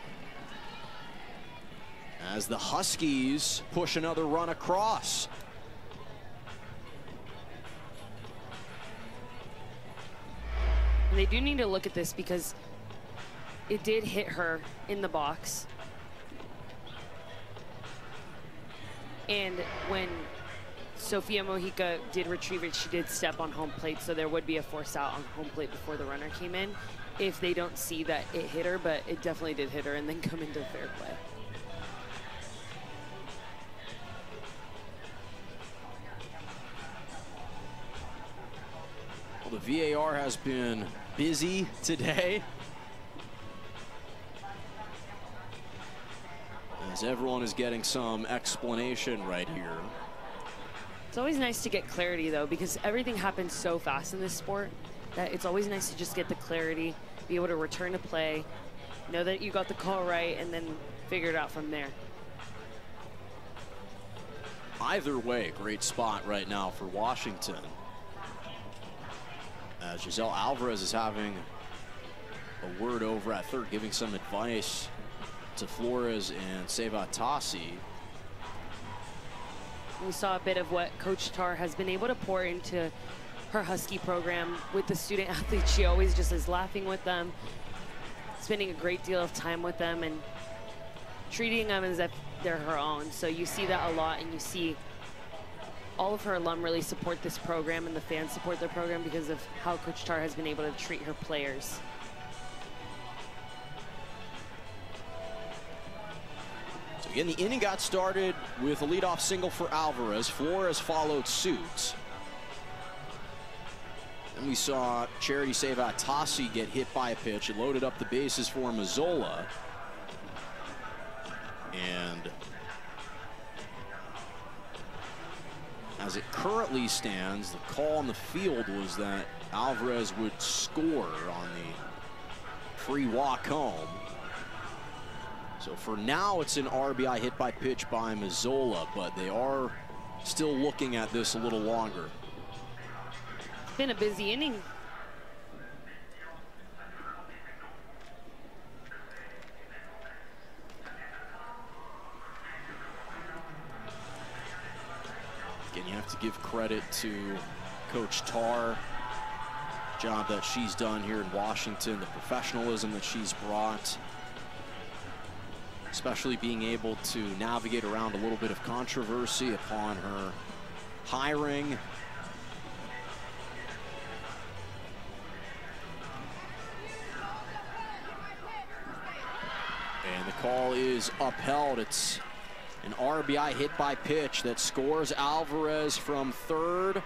as the Huskies push another run across. They do need to look at this because it did hit her in the box. And when Sofia Mojica did retrieve it, she did step on home plate, so there would be a force out on home plate before the runner came in if they don't see that it hit her, but it definitely did hit her and then come into fair play. Well, the VAR has been busy today, as everyone is getting some explanation right here. always nice to get clarity, though, because everything happens so fast in this sport that it's always nice to just get the clarity, be able to return to play, know that you got the call right, and then figure it out from there. Either way, great spot right now for Washington. As Giselle Alvarez is having a word over at third, giving some advice to Flores and Sevatasi. We saw a bit of what Coach Tar has been able to pour into her Husky program with the student athletes. She always just is laughing with them, spending a great deal of time with them, and treating them as if they're her own. So you see that a lot, and you see all of her alum really support this program, and the fans support their program because of how Coach Tar has been able to treat her players. So again, the inning got started with a leadoff single for Alvarez. Flores followed suit. Then we saw Charity Sevatasi get hit by a pitch. It loaded up the bases for Mazzola. And as it currently stands, the call on the field was that Alvarez would score on the free walk home. So for now, it's an RBI hit by pitch by Mazzola, but they are still looking at this a little longer. It's been a busy inning. Again, you have to give credit to Coach Tar, job that she's done here in Washington, the professionalism that she's brought, especially being able to navigate around a little bit of controversy upon her hiring. And the call is upheld. It's an RBI hit by pitch that scores Alvarez from third.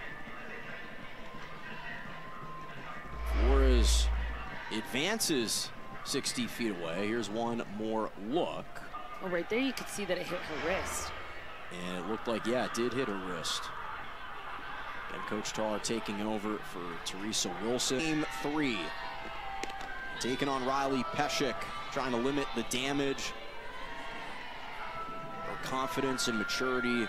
Flores advances 60 feet away. Here's one more look. Oh, right there you could see that it hit her wrist. And it looked like, yeah, it did hit her wrist. And Coach Tar taking over for Teresa Wilson. Game 3. Taking on Riley Peshek, trying to limit the damage. Her confidence and maturity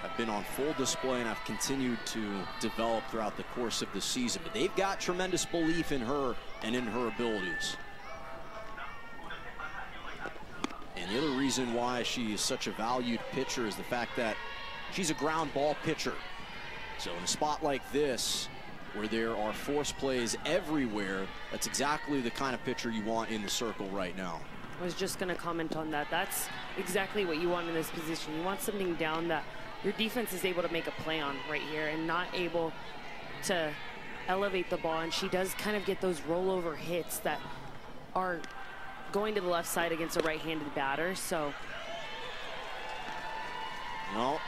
have been on full display and have continued to develop throughout the course of the season. But they've got tremendous belief in her and in her abilities. And the other reason why she is such a valued pitcher is the fact that she's a ground ball pitcher. So in a spot like this, where there are force plays everywhere, that's exactly the kind of pitcher you want in the circle right now. I was just going to comment on that. That's exactly what you want in this position. You want something down that your defense is able to make a play on right here and not able to elevate the ball. And she does kind of get those rollover hits that are going to the left side against a right-handed batter. So, well,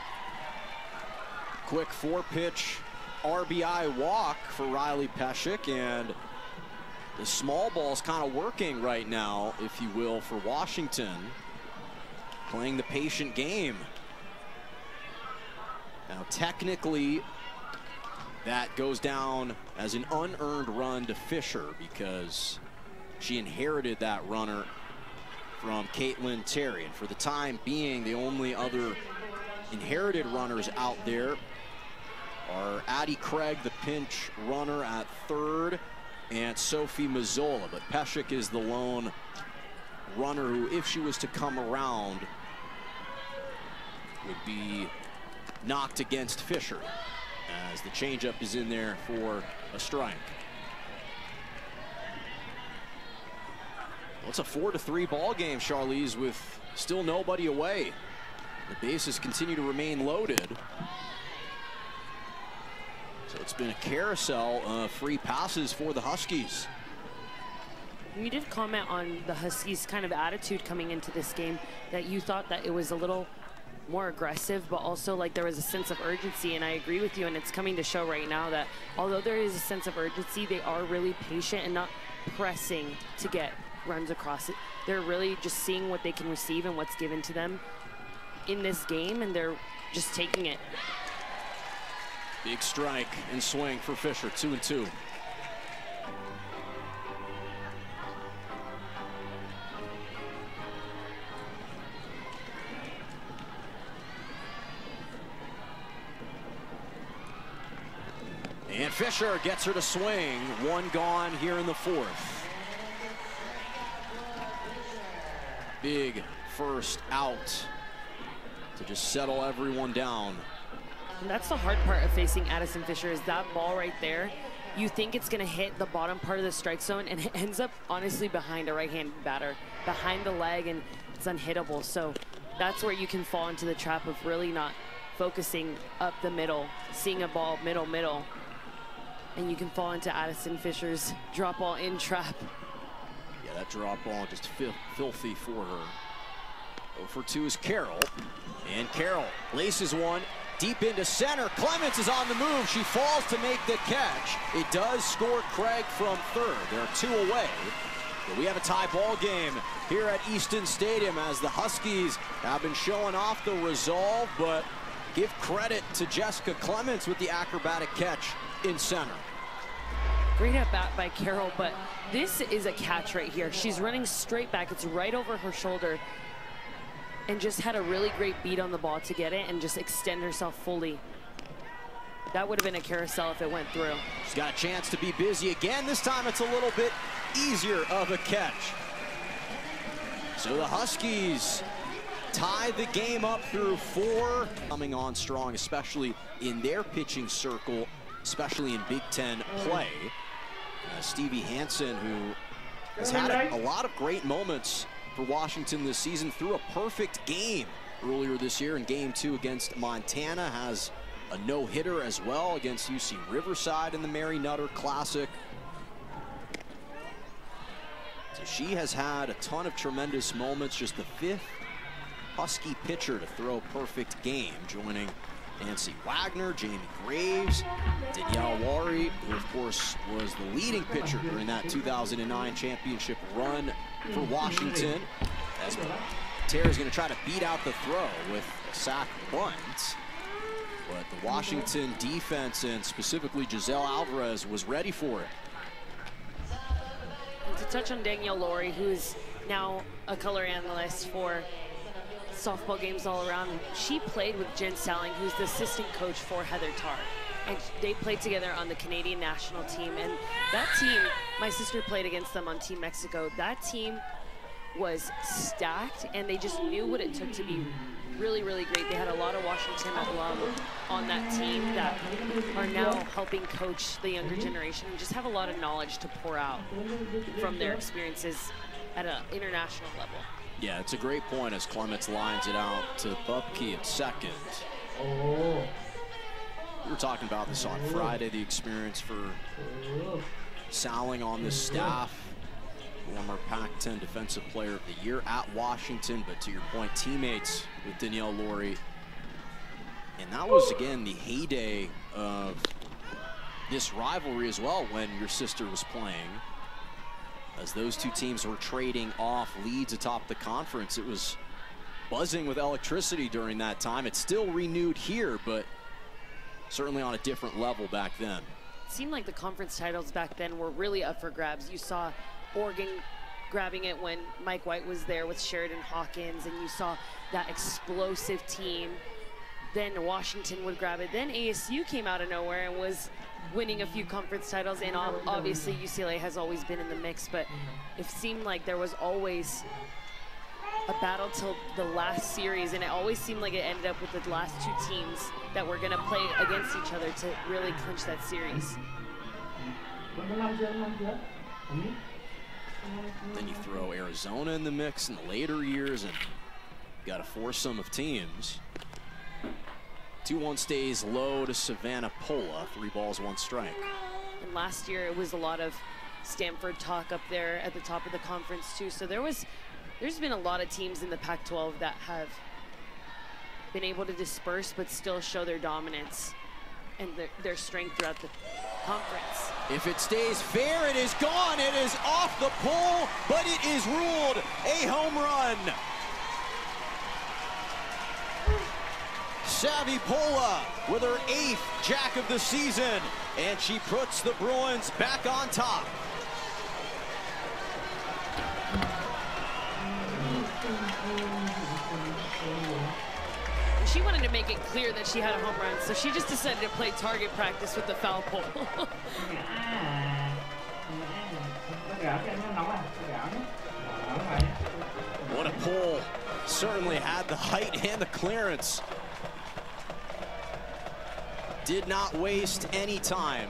quick 4-pitch RBI walk for Riley Peshek, and the small ball's kind of working right now, if you will, for Washington, playing the patient game. Now, technically, that goes down as an unearned run to Fisher because she inherited that runner from Caitlin Terry. And for the time being, the only other inherited runners out there are Addie Craig, the pinch runner at third, and Sophie Mazzola. But Peshek is the lone runner who, if she was to come around, would be knocked against Fisher, as the changeup is in there for a strike. Well, it's a 4-3 ball game, Charlize, with still nobody away. The bases continue to remain loaded. So it's been a carousel of free passes for the Huskies. you did comment on the Huskies' kind of attitude coming into this game, that you thought that it was a little more aggressive, but also like there was a sense of urgency, and I agree with you, and it's coming to show right now that although there is a sense of urgency, they are really patient and not pressing to get runs across it. They're really just seeing what they can receive and what's given to them in this game, and they're just taking it. Big strike and swing for Fisher, 2-2. And Fisher gets her to swing. One gone here in the fourth. Big first out to just settle everyone down. And that's the hard part of facing Addison Fisher, is that ball right there. You think it's going to hit the bottom part of the strike zone, and it ends up honestly behind a right-handed batter, behind the leg, and it's unhittable. So that's where you can fall into the trap of really not focusing up the middle, seeing a ball middle, and you can fall into Addison Fisher's drop ball in trap. Yeah, that drop ball just filthy for her. 0 for 2 is Carroll, and Carroll laces one deep into center. Clements is on the move. She falls to make the catch. It does score Craig from third. There are 2 away. But we have a tie ball game here at Easton Stadium, as the Huskies have been showing off the resolve, but give credit to Jessica Clements with the acrobatic catch in center. Great at bat by Carroll, but this is a catch right here. She's running straight back. It's right over her shoulder, and just had a really great beat on the ball to get it and just extend herself fully. That would have been a carousel if it went through. She's got a chance to be busy again. This time it's a little bit easier of a catch. So the Huskies tie the game up through 4. Coming on strong, especially in their pitching circle, especially in Big Ten play. Stevie Hansen, who has had a lot of great moments for Washington this season, threw a perfect game earlier this year in Game 2 against Montana, has a no-hitter as well against UC Riverside in the Mary Nutter Classic. So she has had a ton of tremendous moments, just the 5th Husky pitcher to throw a perfect game, joining Nancy Wagner, Jamie Graves, Danielle Laurie, who of course was the leading pitcher during that 2009 championship run for Washington. As Tara's going to try to beat out the throw with a sac bunt, but the Washington defense, and specifically Giselle Alvarez, was ready for it. And to touch on Danielle Laurie, who is now a color analyst for softball games all around, she played with Jen Salling, who's the assistant coach for Heather Tarr, and they played together on the Canadian national team. And that team, my sister played against them on Team Mexico. That team was stacked, and they just knew what it took to be really, really great. They had a lot of Washington alum on that team that are now helping coach the younger generation, and just have a lot of knowledge to pour out from their experiences at an international level. Yeah, it's a great point as Clements lines it out to Bubke at second. We were talking about this on Friday, the experience for Salling on this staff, former Pac-10 Defensive Player of the Year at Washington, but to your point, teammates with Danielle Laurie. And that was, again, the heyday of this rivalry as well when your sister was playing. As those two teams were trading off leads atop the conference, it was buzzing with electricity during that time. It's still renewed here, but certainly on a different level back then. It seemed like the conference titles back then were really up for grabs. You saw Oregon grabbing it when Mike White was there with Sheridan Hawkins, and you saw that explosive team. Then Washington would grab it. Then ASU came out of nowhere and was winning a few conference titles, and obviously UCLA has always been in the mix, but it seemed like there was always a battle till the last series, and it always seemed like it ended up with the last 2 teams that were going to play against each other to really clinch that series. Then you throw Arizona in the mix in the later years, and got a foursome of teams. 2-1 stays low to Savannah Pola, 3 balls, 1 strike. And last year it was a lot of Stanford talk up there at the top of the conference too. So there's been a lot of teams in the Pac-12 that have been able to disperse but still show their dominance and their strength throughout the conference. If it stays fair, it is gone. It is off the pole, but it is ruled a home run. Savvy Pola with her 8th jack of the season, and she puts the Bruins back on top. She wanted to make it clear that she had a home run, so she just decided to play target practice with the foul pole. What a pull. Certainly had the height and the clearance. Did not waste any time.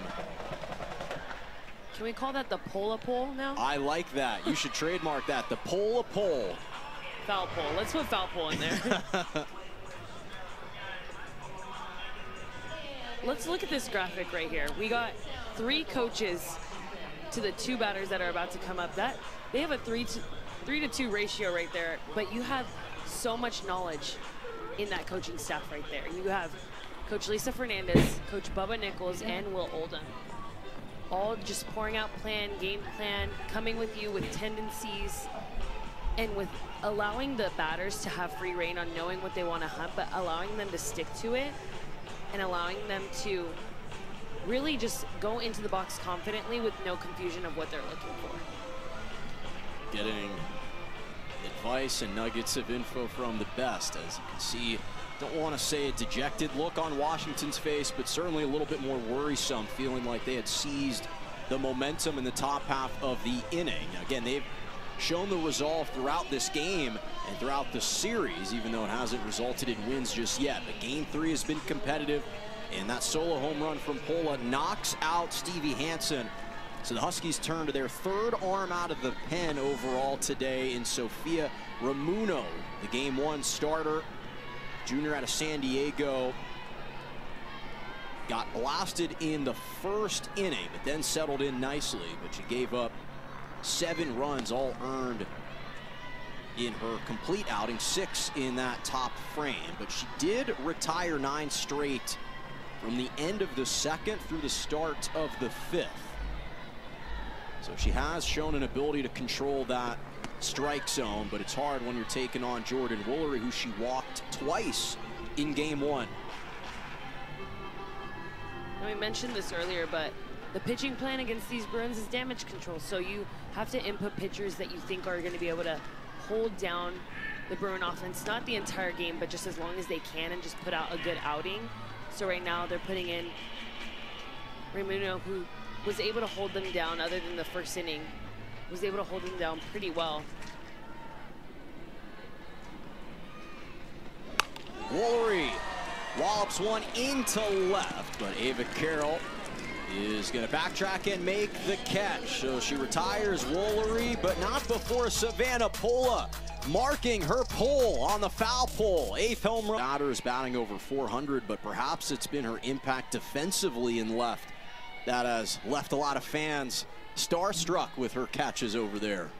Can we call that the Pola pole now? I like that. You should trademark that. The Pola pole. Foul pole. Let's put foul pole in there. Let's look at this graphic right here. We got 3 coaches to the 2 batters that are about to come up. That they have a 3 to 2 ratio right there, but you have so much knowledge in that coaching staff right there. You have Coach Lisa Fernandez, Coach Bubba Nichols, and Will Oldham, all just pouring out game plan, coming with you with tendencies, and with allowing the batters to have free reign on knowing what they want to hunt, but allowing them to stick to it and allowing them to really just go into the box confidently with no confusion of what they're looking for. Getting advice and nuggets of info from the best. As you can see, don't want to say a dejected look on Washington's face, but certainly a little bit more worrisome, feeling like they had seized the momentum in the top half of the inning. Again, they've shown the resolve throughout this game and throughout the series, even though it hasn't resulted in wins just yet. But game 3 has been competitive, and that solo home run from Pola knocks out Stevie Hansen. So the Huskies turn to their 3rd arm out of the pen overall today in Sophia Ramuno, the game 1 starter, junior out of San Diego. Got blasted in the 1st inning, but then settled in nicely. But she gave up 7 runs, all earned in her complete outing, 6 in that top frame. But she did retire 9 straight from the end of the 2nd through the start of the 5th. So she has shown an ability to control that strike zone, but it's hard when you're taking on Jordan Woolery, who she walked twice in game 1. We mentioned this earlier, but the pitching plan against these Bruins is damage control. So you have to input pitchers that you think are going to be able to hold down the Bruin offense, not the entire game, but just as long as they can, and just put out a good outing. So right now they're putting in Ramuno, who was able to hold them down other than the 1st inning, was able to hold them down pretty well. Woolery wallops one into left, but Ava Carroll is going to backtrack and make the catch. So she retires Woolery, but not before Savannah Pola marking her pole on the foul pole. 8th home run. Batter is batting over 400, but perhaps it's been her impact defensively in left that has left a lot of fans starstruck with her catches over there.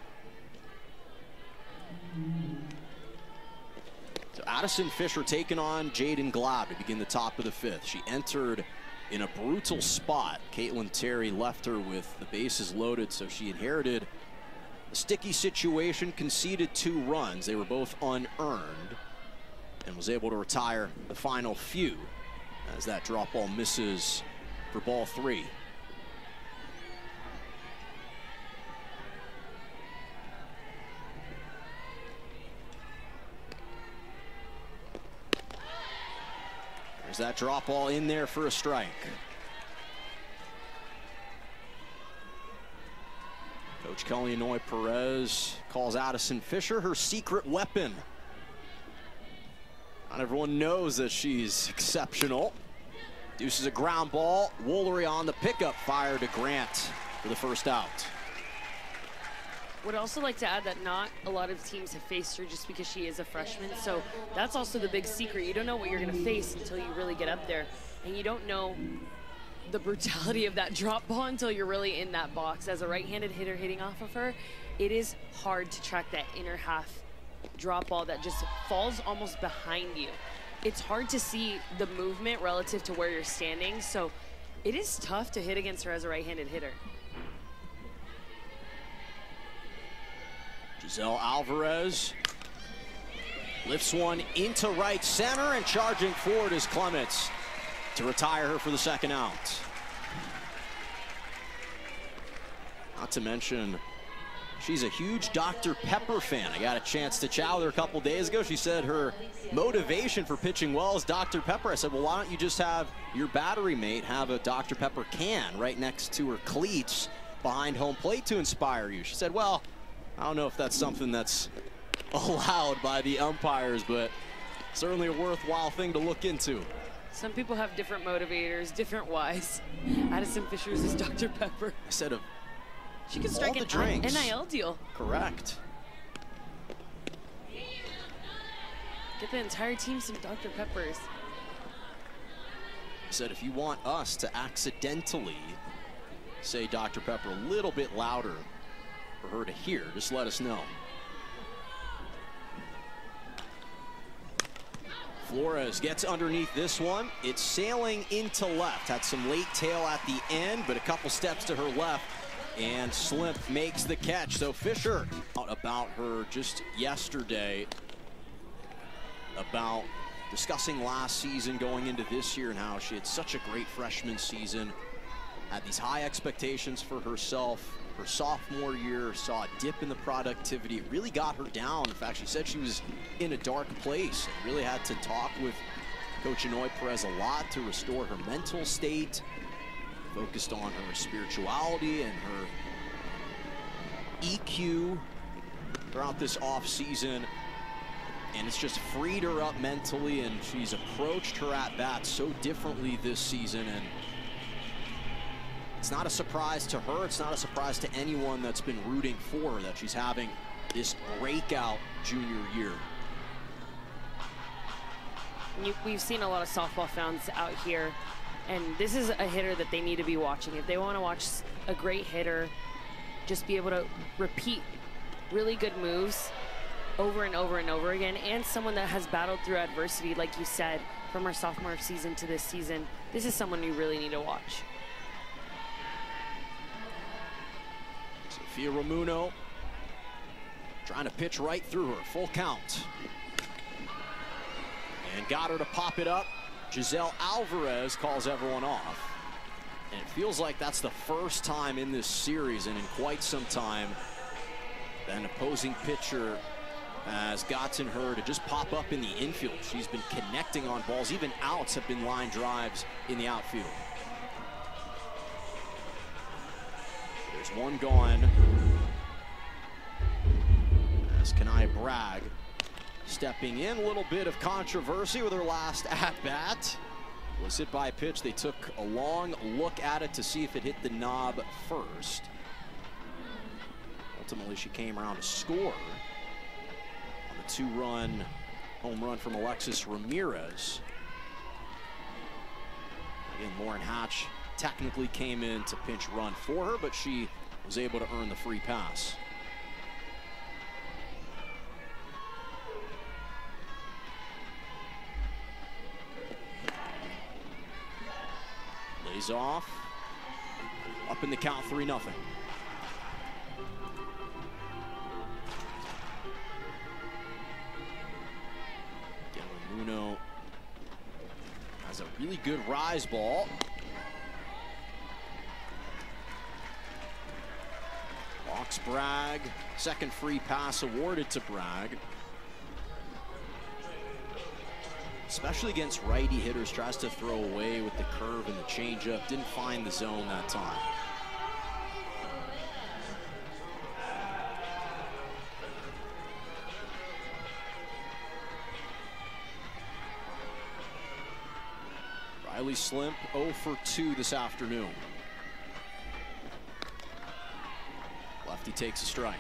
So Addison Fisher taking on Jaden Glab to begin the top of the 5th. She entered in a brutal spot. Caitlin Terry left her with the bases loaded, so she inherited a sticky situation, conceded 2 runs. They were both unearned, and was able to retire the final few as that drop ball misses for ball 3. There's that drop ball in there for a strike. Coach Kellyannoy Perez calls Addison Fisher her secret weapon. Not everyone knows that she's exceptional. Deuces a ground ball. Woolery on the pickup, fire to Grant for the 1st out. Would also like to add that not a lot of teams have faced her just because she is a freshman. So that's also the big secret. You don't know what you're going to face until you really get up there. And you don't know the brutality of that drop ball until you're really in that box. As a right-handed hitter hitting off of her, it is hard to track that inner half drop ball that just falls almost behind you. It's hard to see the movement relative to where you're standing. So it is tough to hit against her as a right-handed hitter. Giselle Alvarez Lifts one into right center, and charging forward is Clements to retire her for the second out. Not to mention, she's a huge Dr. Pepper fan. I got a chance to chat with her a couple days ago. She said her motivation for pitching well is Dr. Pepper. I said, well, why don't you just have your battery mate have a Dr. Pepper can right next to her cleats behind home plate to inspire you? She said, well, I don't know if that's something that's allowed by the umpires, but certainly a worthwhile thing to look into. Some people have different motivators, different whys. Addison Fisher's is Dr. Pepper. I said, she could strike an NIL deal. Correct. Get the entire team some Dr. Peppers. I said, if you want us to accidentally say Dr. Pepper a little bit louder for her to hear, just let us know. Flores gets underneath this one. It's sailing into left. Had some late tail at the end, but a couple steps to her left, and Slimp makes the catch. So Fisher out about her just yesterday, about discussing last season going into this year and how she had such a great freshman season, had these high expectations for herself. Her sophomore year saw a dip in the productivity. It really got her down. In fact, she said she was in a dark place and really had to talk with Coach Inoue Perez a lot to restore her mental state, focused on her spirituality and her EQ throughout this off season. And it's just freed her up mentally, and she's approached her at-bats so differently this season. And it's not a surprise to her. It's not a surprise to anyone that's been rooting for her that she's having this breakout junior year. We've seen a lot of softball fans out here, and this is a hitter that they need to be watching. If they want to watch a great hitter, just be able to repeat really good moves over and over and over again, and someone that has battled through adversity, like you said, from her sophomore season to this season, this is someone you really need to watch. Sophia Ramuno trying to pitch right through her, full count. And got her to pop it up. Giselle Alvarez calls everyone off. And it feels like that's the first time in this series and in quite some time that an opposing pitcher has gotten her to just pop up in the infield. She's been connecting on balls. Even outs have been line drives in the outfield. There's one gone. As Kanaya Bragg stepping in. A little bit of controversy with her last at-bat. Was hit by a pitch. They took a long look at it to see if it hit the knob first. Ultimately, she came around to score on the two-run home run from Alexis Ramirez. Again, Lauren Hatch technically came in to pinch run for her, but she was able to earn the free pass. Lays off. Up in the count, 3-0. Muno has a really good rise ball. Walks Bragg. Second free pass awarded to Bragg. Especially against righty hitters, tries to throw away with the curve and the changeup. Didn't find the zone that time. Riley Slimp 0 for 2 this afternoon. Lefty takes a strike.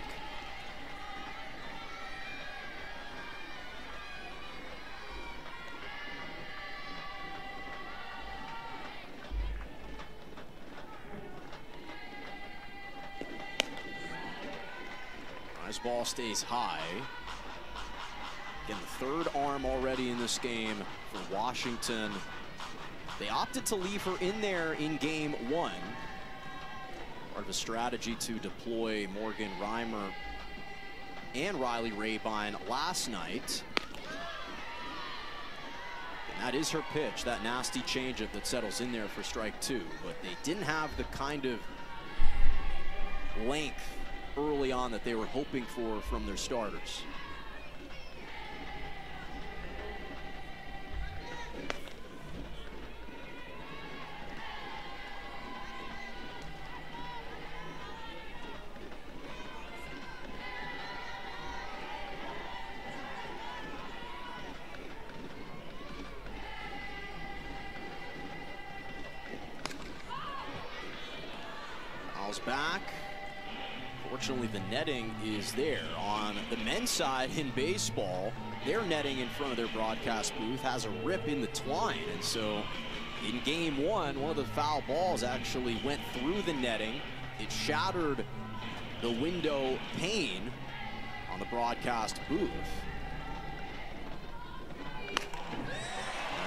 Rise ball stays high. Again, the third arm already in this game for Washington. They opted to leave her in there in game one. Part of a strategy to deploy Morgan Reimer and Riley Rabine last night. That is her pitch, that nasty changeup that settles in there for strike 2. But they didn't have the kind of length early on that they were hoping for from their starters. Back. Fortunately, the netting is there. On the men's side in baseball, their netting in front of their broadcast booth has a rip in the twine. And so in game 1, one of the foul balls actually went through the netting. It shattered the window pane on the broadcast booth.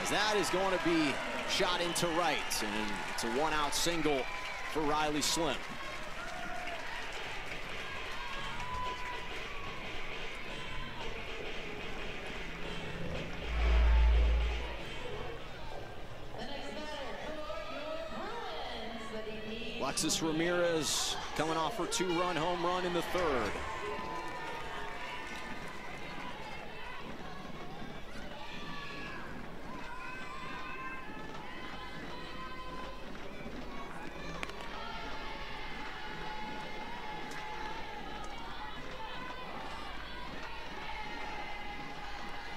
As that is going to be shot into right, and it's a 1-out single for Riley Slim. Alexis Ramirez coming off her 2-run home run in the 3rd.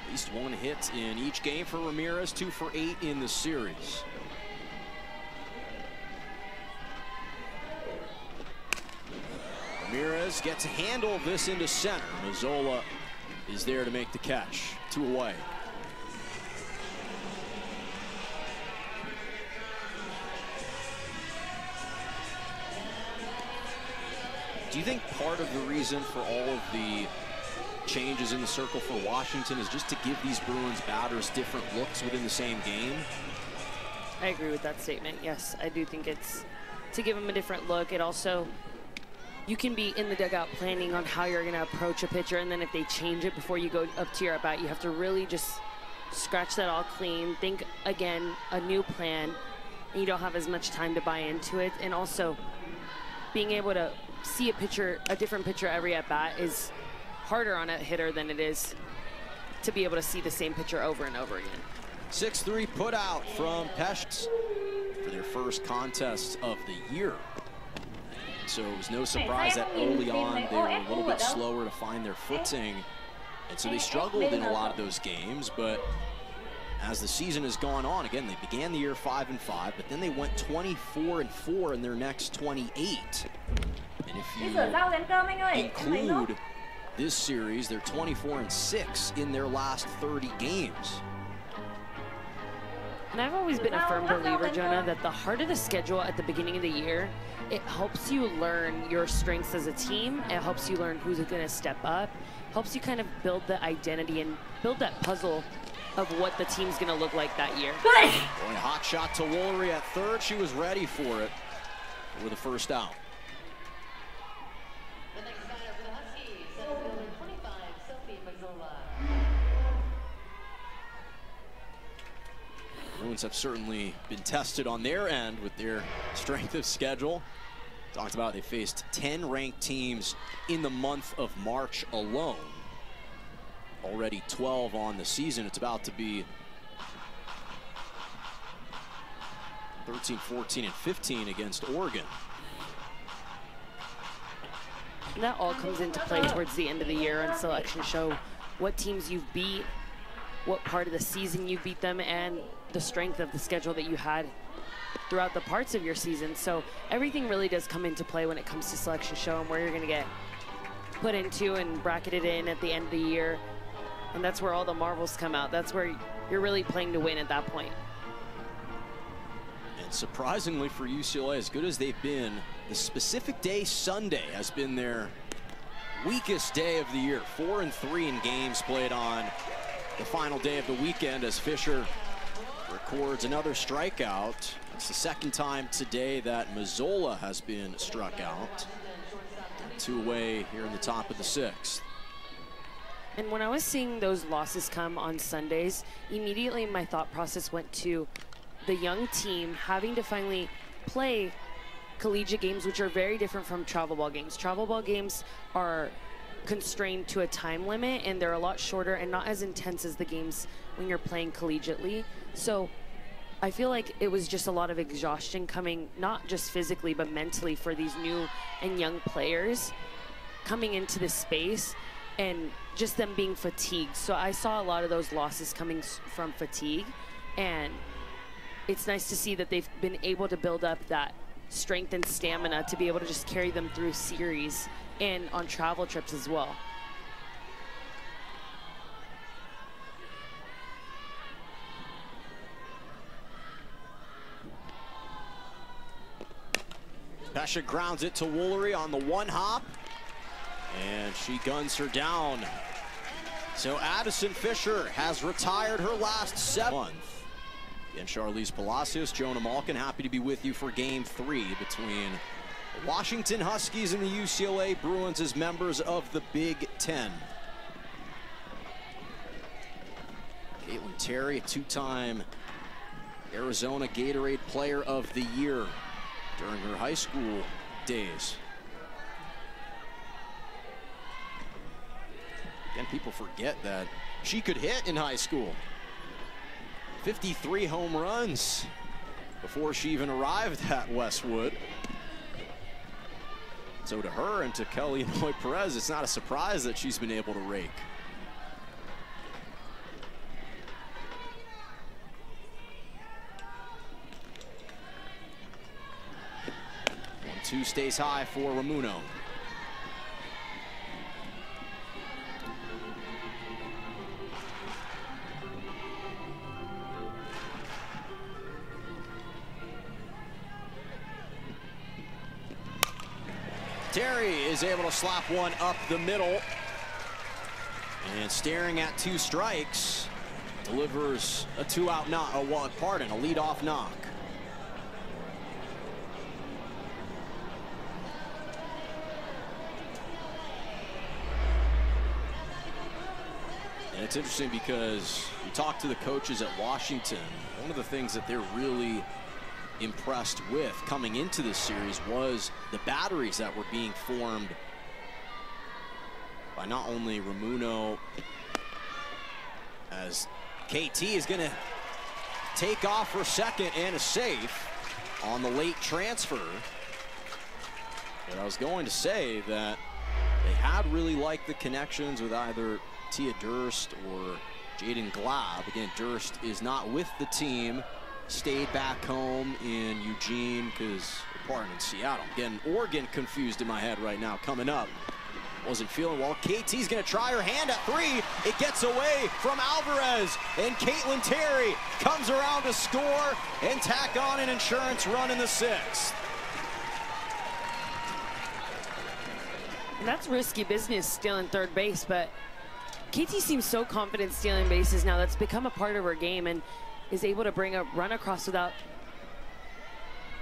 At least 1 hit in each game for Ramirez, 2 for 8 in the series. Ramirez gets a handle of this into center. Mazzola is there to make the catch. 2 away. Do you think part of the reason for all of the changes in the circle for Washington is just to give these Bruins batters different looks within the same game? I agree with that statement. Yes, I do think it's to give them a different look. It also, you can be in the dugout planning on how you're going to approach a pitcher, and then if they change it before you go up to your at-bat, you have to really just scratch that all clean, think again, a new plan, and you don't have as much time to buy into it. And also, being able to see a different pitcher every at-bat is harder on a hitter than it is to be able to see the same pitcher over and over again. 6-3 put out from Pesht for their first contest of the year. So it was no surprise that early on they were a little bit slower to find their footing. And so they struggled in a lot of those games, but as the season has gone on, again, they began the year 5-5, but then they went 24-4 in their next 28. And if you include this series, they're 24-6 in their last 30 games. And I've always been a firm believer, Jonah, that the harder the schedule at the beginning of the year, it helps you learn your strengths as a team. It helps you learn who's going to step up. Helps you kind of build the identity and build that puzzle of what the team's going to look like that year. Boy, hot shot to Woolery at third. She was ready for it with the first out. The next batter for the Huskies, center fielder 25, Sophie Mazzola. Bruins have certainly been tested on their end with their strength of schedule. Talked about they faced 10 ranked teams in the month of March alone. Already 12 on the season. It's about to be 13, 14, and 15 against Oregon. And that all comes into play towards the end of the year on Selection Show. What teams you've beat, what part of the season you beat them, and the strength of the schedule that you had throughout the parts of your season. So everything really does come into play when it comes to Selection Show and where you're going to get put into and bracketed in at the end of the year. And that's where all the marvels come out. That's where you're really playing to win at that point. And surprisingly for UCLA, as good as they've been, the specific day Sunday has been their weakest day of the year. 4-3 in games played on the final day of the weekend as Fisher records another strikeout. It's the second time today that Mazzola has been struck out. 2 away here in the top of the 6th. And when I was seeing those losses come on Sundays, immediately my thought process went to the young team having to finally play collegiate games, which are very different from travel ball games. Travel ball games are constrained to a time limit, and they're a lot shorter and not as intense as the games when you're playing collegiately. So I feel like it was just a lot of exhaustion coming, not just physically, but mentally for these new and young players coming into this space and just them being fatigued. So I saw a lot of those losses coming from fatigue, and it's nice to see that they've been able to build up that strength and stamina to be able to just carry them through series and on travel trips as well. Pesha grounds it to Woolery on the one hop, and she guns her down. So Addison Fisher has retired her last 7. And Charlize Palacios, Jonah Malkin, happy to be with you for Game 3 between the Washington Huskies and the UCLA Bruins as members of the Big Ten. Caitlin Terry, a 2-time Arizona Gatorade Player of the Year during her high school days. Again, people forget that she could hit in high school. 53 home runs before she even arrived at Westwood. So to her and to Kelly Anoy Perez, it's not a surprise that she's been able to rake. 1-2 stays high for Ramuno. Terry is able to slap one up the middle, and staring at 2 strikes, delivers a 2-out knock, a leadoff knock. And it's interesting because you talk to the coaches at Washington, one of the things that they're really impressed with coming into this series was the batteries that were being formed by not only Ramuno, as KT is going to take off for second and a safe on the late transfer. But I was going to say that they had really liked the connections with either Tia Durst or Jaden Glab. Again, Durst is not with the team, stayed back home in Eugene because we're partnering in Seattle. Again, Oregon confused in my head right now coming up. Wasn't feeling well. KT's gonna try her hand at 3. It gets away from Alvarez, and Caitlin Terry comes around to score and tack on an insurance run in the 6th. And that's risky business, stealing third base, but KT seems so confident stealing bases now. That's become a part of her game and is able to bring a run across without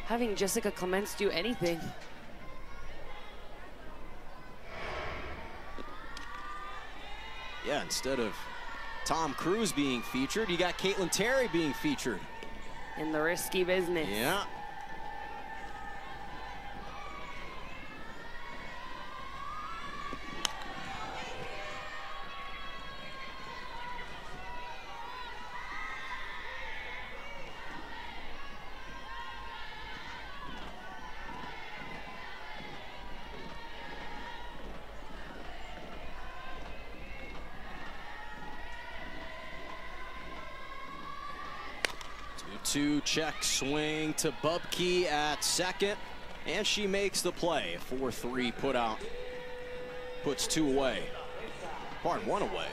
having Jessica Clements do anything. Yeah, instead of Tom Cruise being featured, you got Caitlin Terry being featured. In the risky business. Yeah. Check swing to Bubke at second, and she makes the play. 4-3 put out, puts 2 away. Pardon, 1 away.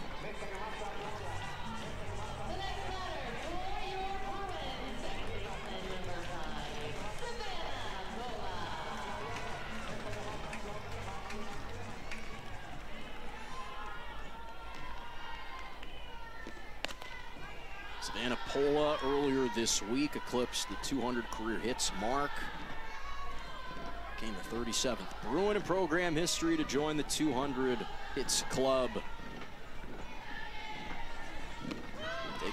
Savannah Pola earlier this week eclipsed the 200 career hits mark. Became the 37th Bruin in program history to join the 200 hits club.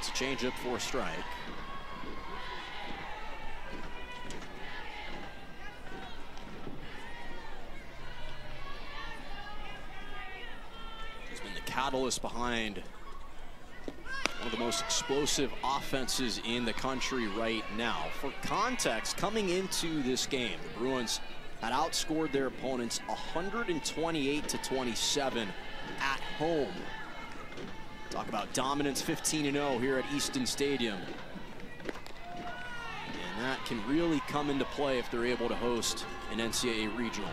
It's a changeup for a strike. He's been the catalyst behind one of the most explosive offenses in the country right now. For context, coming into this game, the Bruins had outscored their opponents 128-27 at home. Talk about dominance, 15-0 here at Easton Stadium. And that can really come into play if they're able to host an NCAA regional.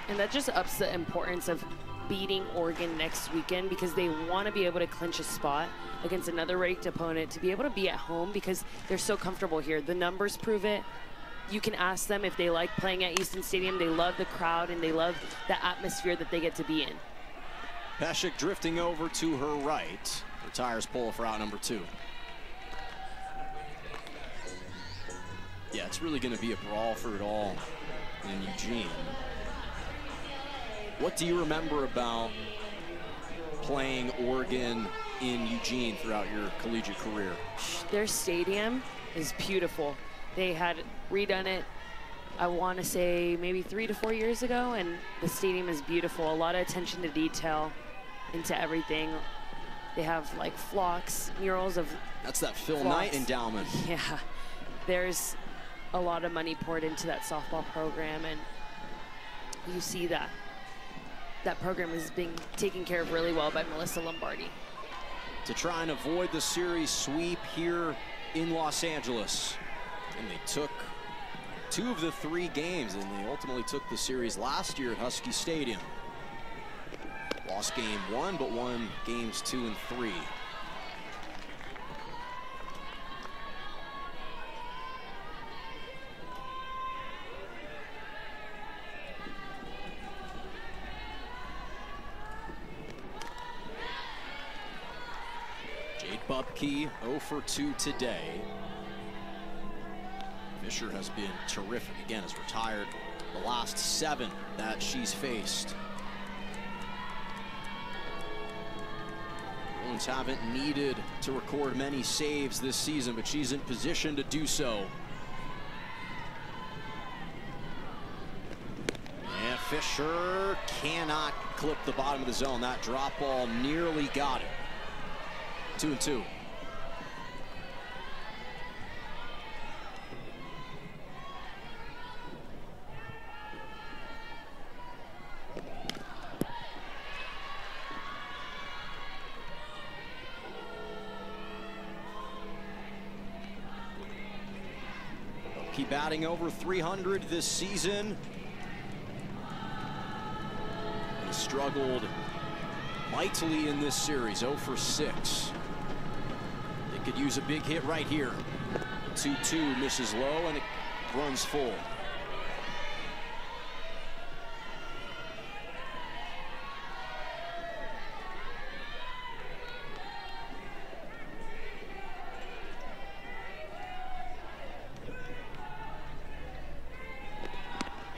And that just ups the importance of beating Oregon next weekend, because they want to be able to clinch a spot against another ranked opponent, to be able to be at home because they're so comfortable here. The numbers prove it. You can ask them if they like playing at Easton Stadium. They love the crowd and they love the atmosphere that they get to be in. Pesek drifting over to her right. Retires Pola for out number 2. Yeah, it's really going to be a brawl for it all in Eugene. What do you remember about playing Oregon in Eugene throughout your collegiate career? Their stadium is beautiful. They had redone it, I want to say maybe 3 to 4 years ago, and the stadium is beautiful. A lot of attention to detail into everything. They have like flocks, murals of That's that Phil flocks. Knight endowment. Yeah, there's a lot of money poured into that softball program, and you see that that program is being taken care of really well by Melissa Lombardi. To try and avoid the series sweep here in Los Angeles. And they took 2 of the 3 games, and they ultimately took the series last year at Husky Stadium. Lost game 1, but won games 2 and 3. Jade Bubke 0 for 2 today. Fisher has been terrific. Again, has retired the last 7 that she's faced. Bruins haven't needed to record many saves this season, but she's in position to do so. And Fisher cannot clip the bottom of the zone. That drop ball nearly got it. 2-2. Keep batting over 300 this season. He struggled mightily in this series, 0 for 6. They could use a big hit right here. 2-2 misses low, and it runs full.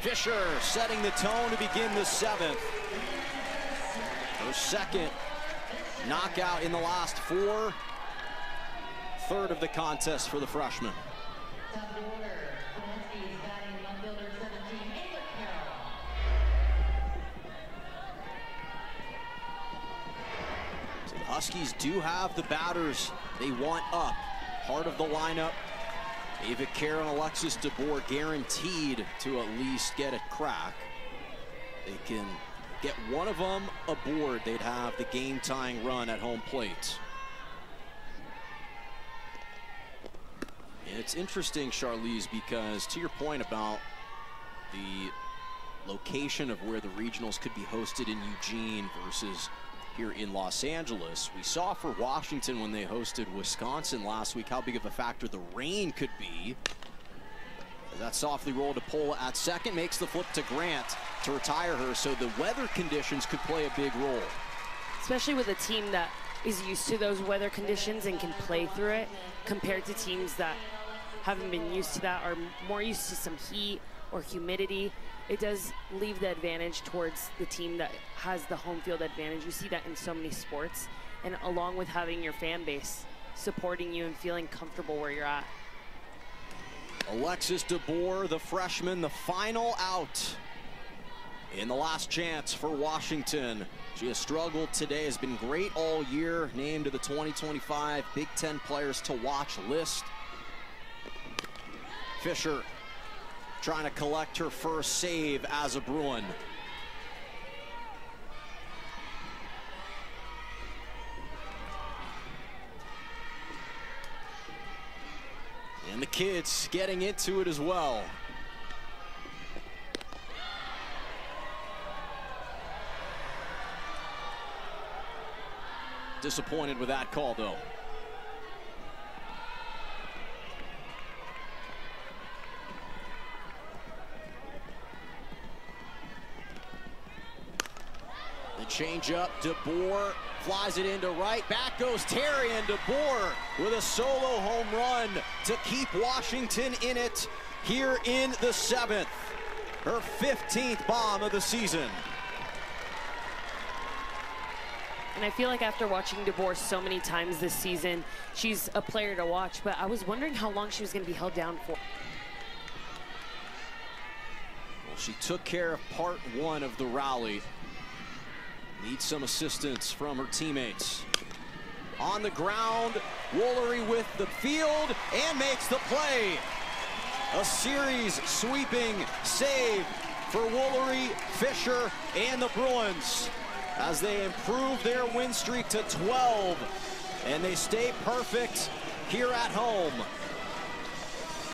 Fisher setting the tone to begin the 7th. Her second knockout in the last 4. Third of the contest for the freshman. Top of the order, for the Huskies, batting left fielder 17, Ava Carroll. So the Huskies do have the batters they want up. Part of the lineup. Ava Carroll and Alexis DeBoer guaranteed to at least get a crack. They can get one of them aboard, they'd have the game-tying run at home plate. And it's interesting, Charlize, because to your point about the location of where the regionals could be hosted in Eugene versus here in Los Angeles, we saw for Washington when they hosted Wisconsin last week how big of a factor the rain could be. As that softly rolled to Pola at second, makes the flip to Grant to retire her, so the weather conditions could play a big role. Especially with a team that is used to those weather conditions and can play through it, compared to teams that haven't been used to that, are more used to some heat or humidity. It does leave the advantage towards the team that has the home field advantage. You see that in so many sports, and along with having your fan base supporting you and feeling comfortable where you're at. Alexis DeBoer, the freshman, the final out in the last chance for Washington. She has struggled today, has been great all year, named to the 2025 Big Ten Players to Watch list. Fisher trying to collect her first save as a Bruin. And the kids getting into it as well. Disappointed with that call, though. The changeup, DeBoer flies it into right. Back goes Terry, and DeBoer with a solo home run to keep Washington in it here in the 7th. Her 15th bomb of the season. And I feel like after watching DeBoer so many times this season, she's a player to watch, but I was wondering how long she was going to be held down for. Well, she took care of part one of the rally. Needs some assistance from her teammates. On the ground, Woolery with the field and makes the play. A series sweeping save for Woolery, Fisher, and the Bruins as they improve their win streak to 12, and they stay perfect here at home.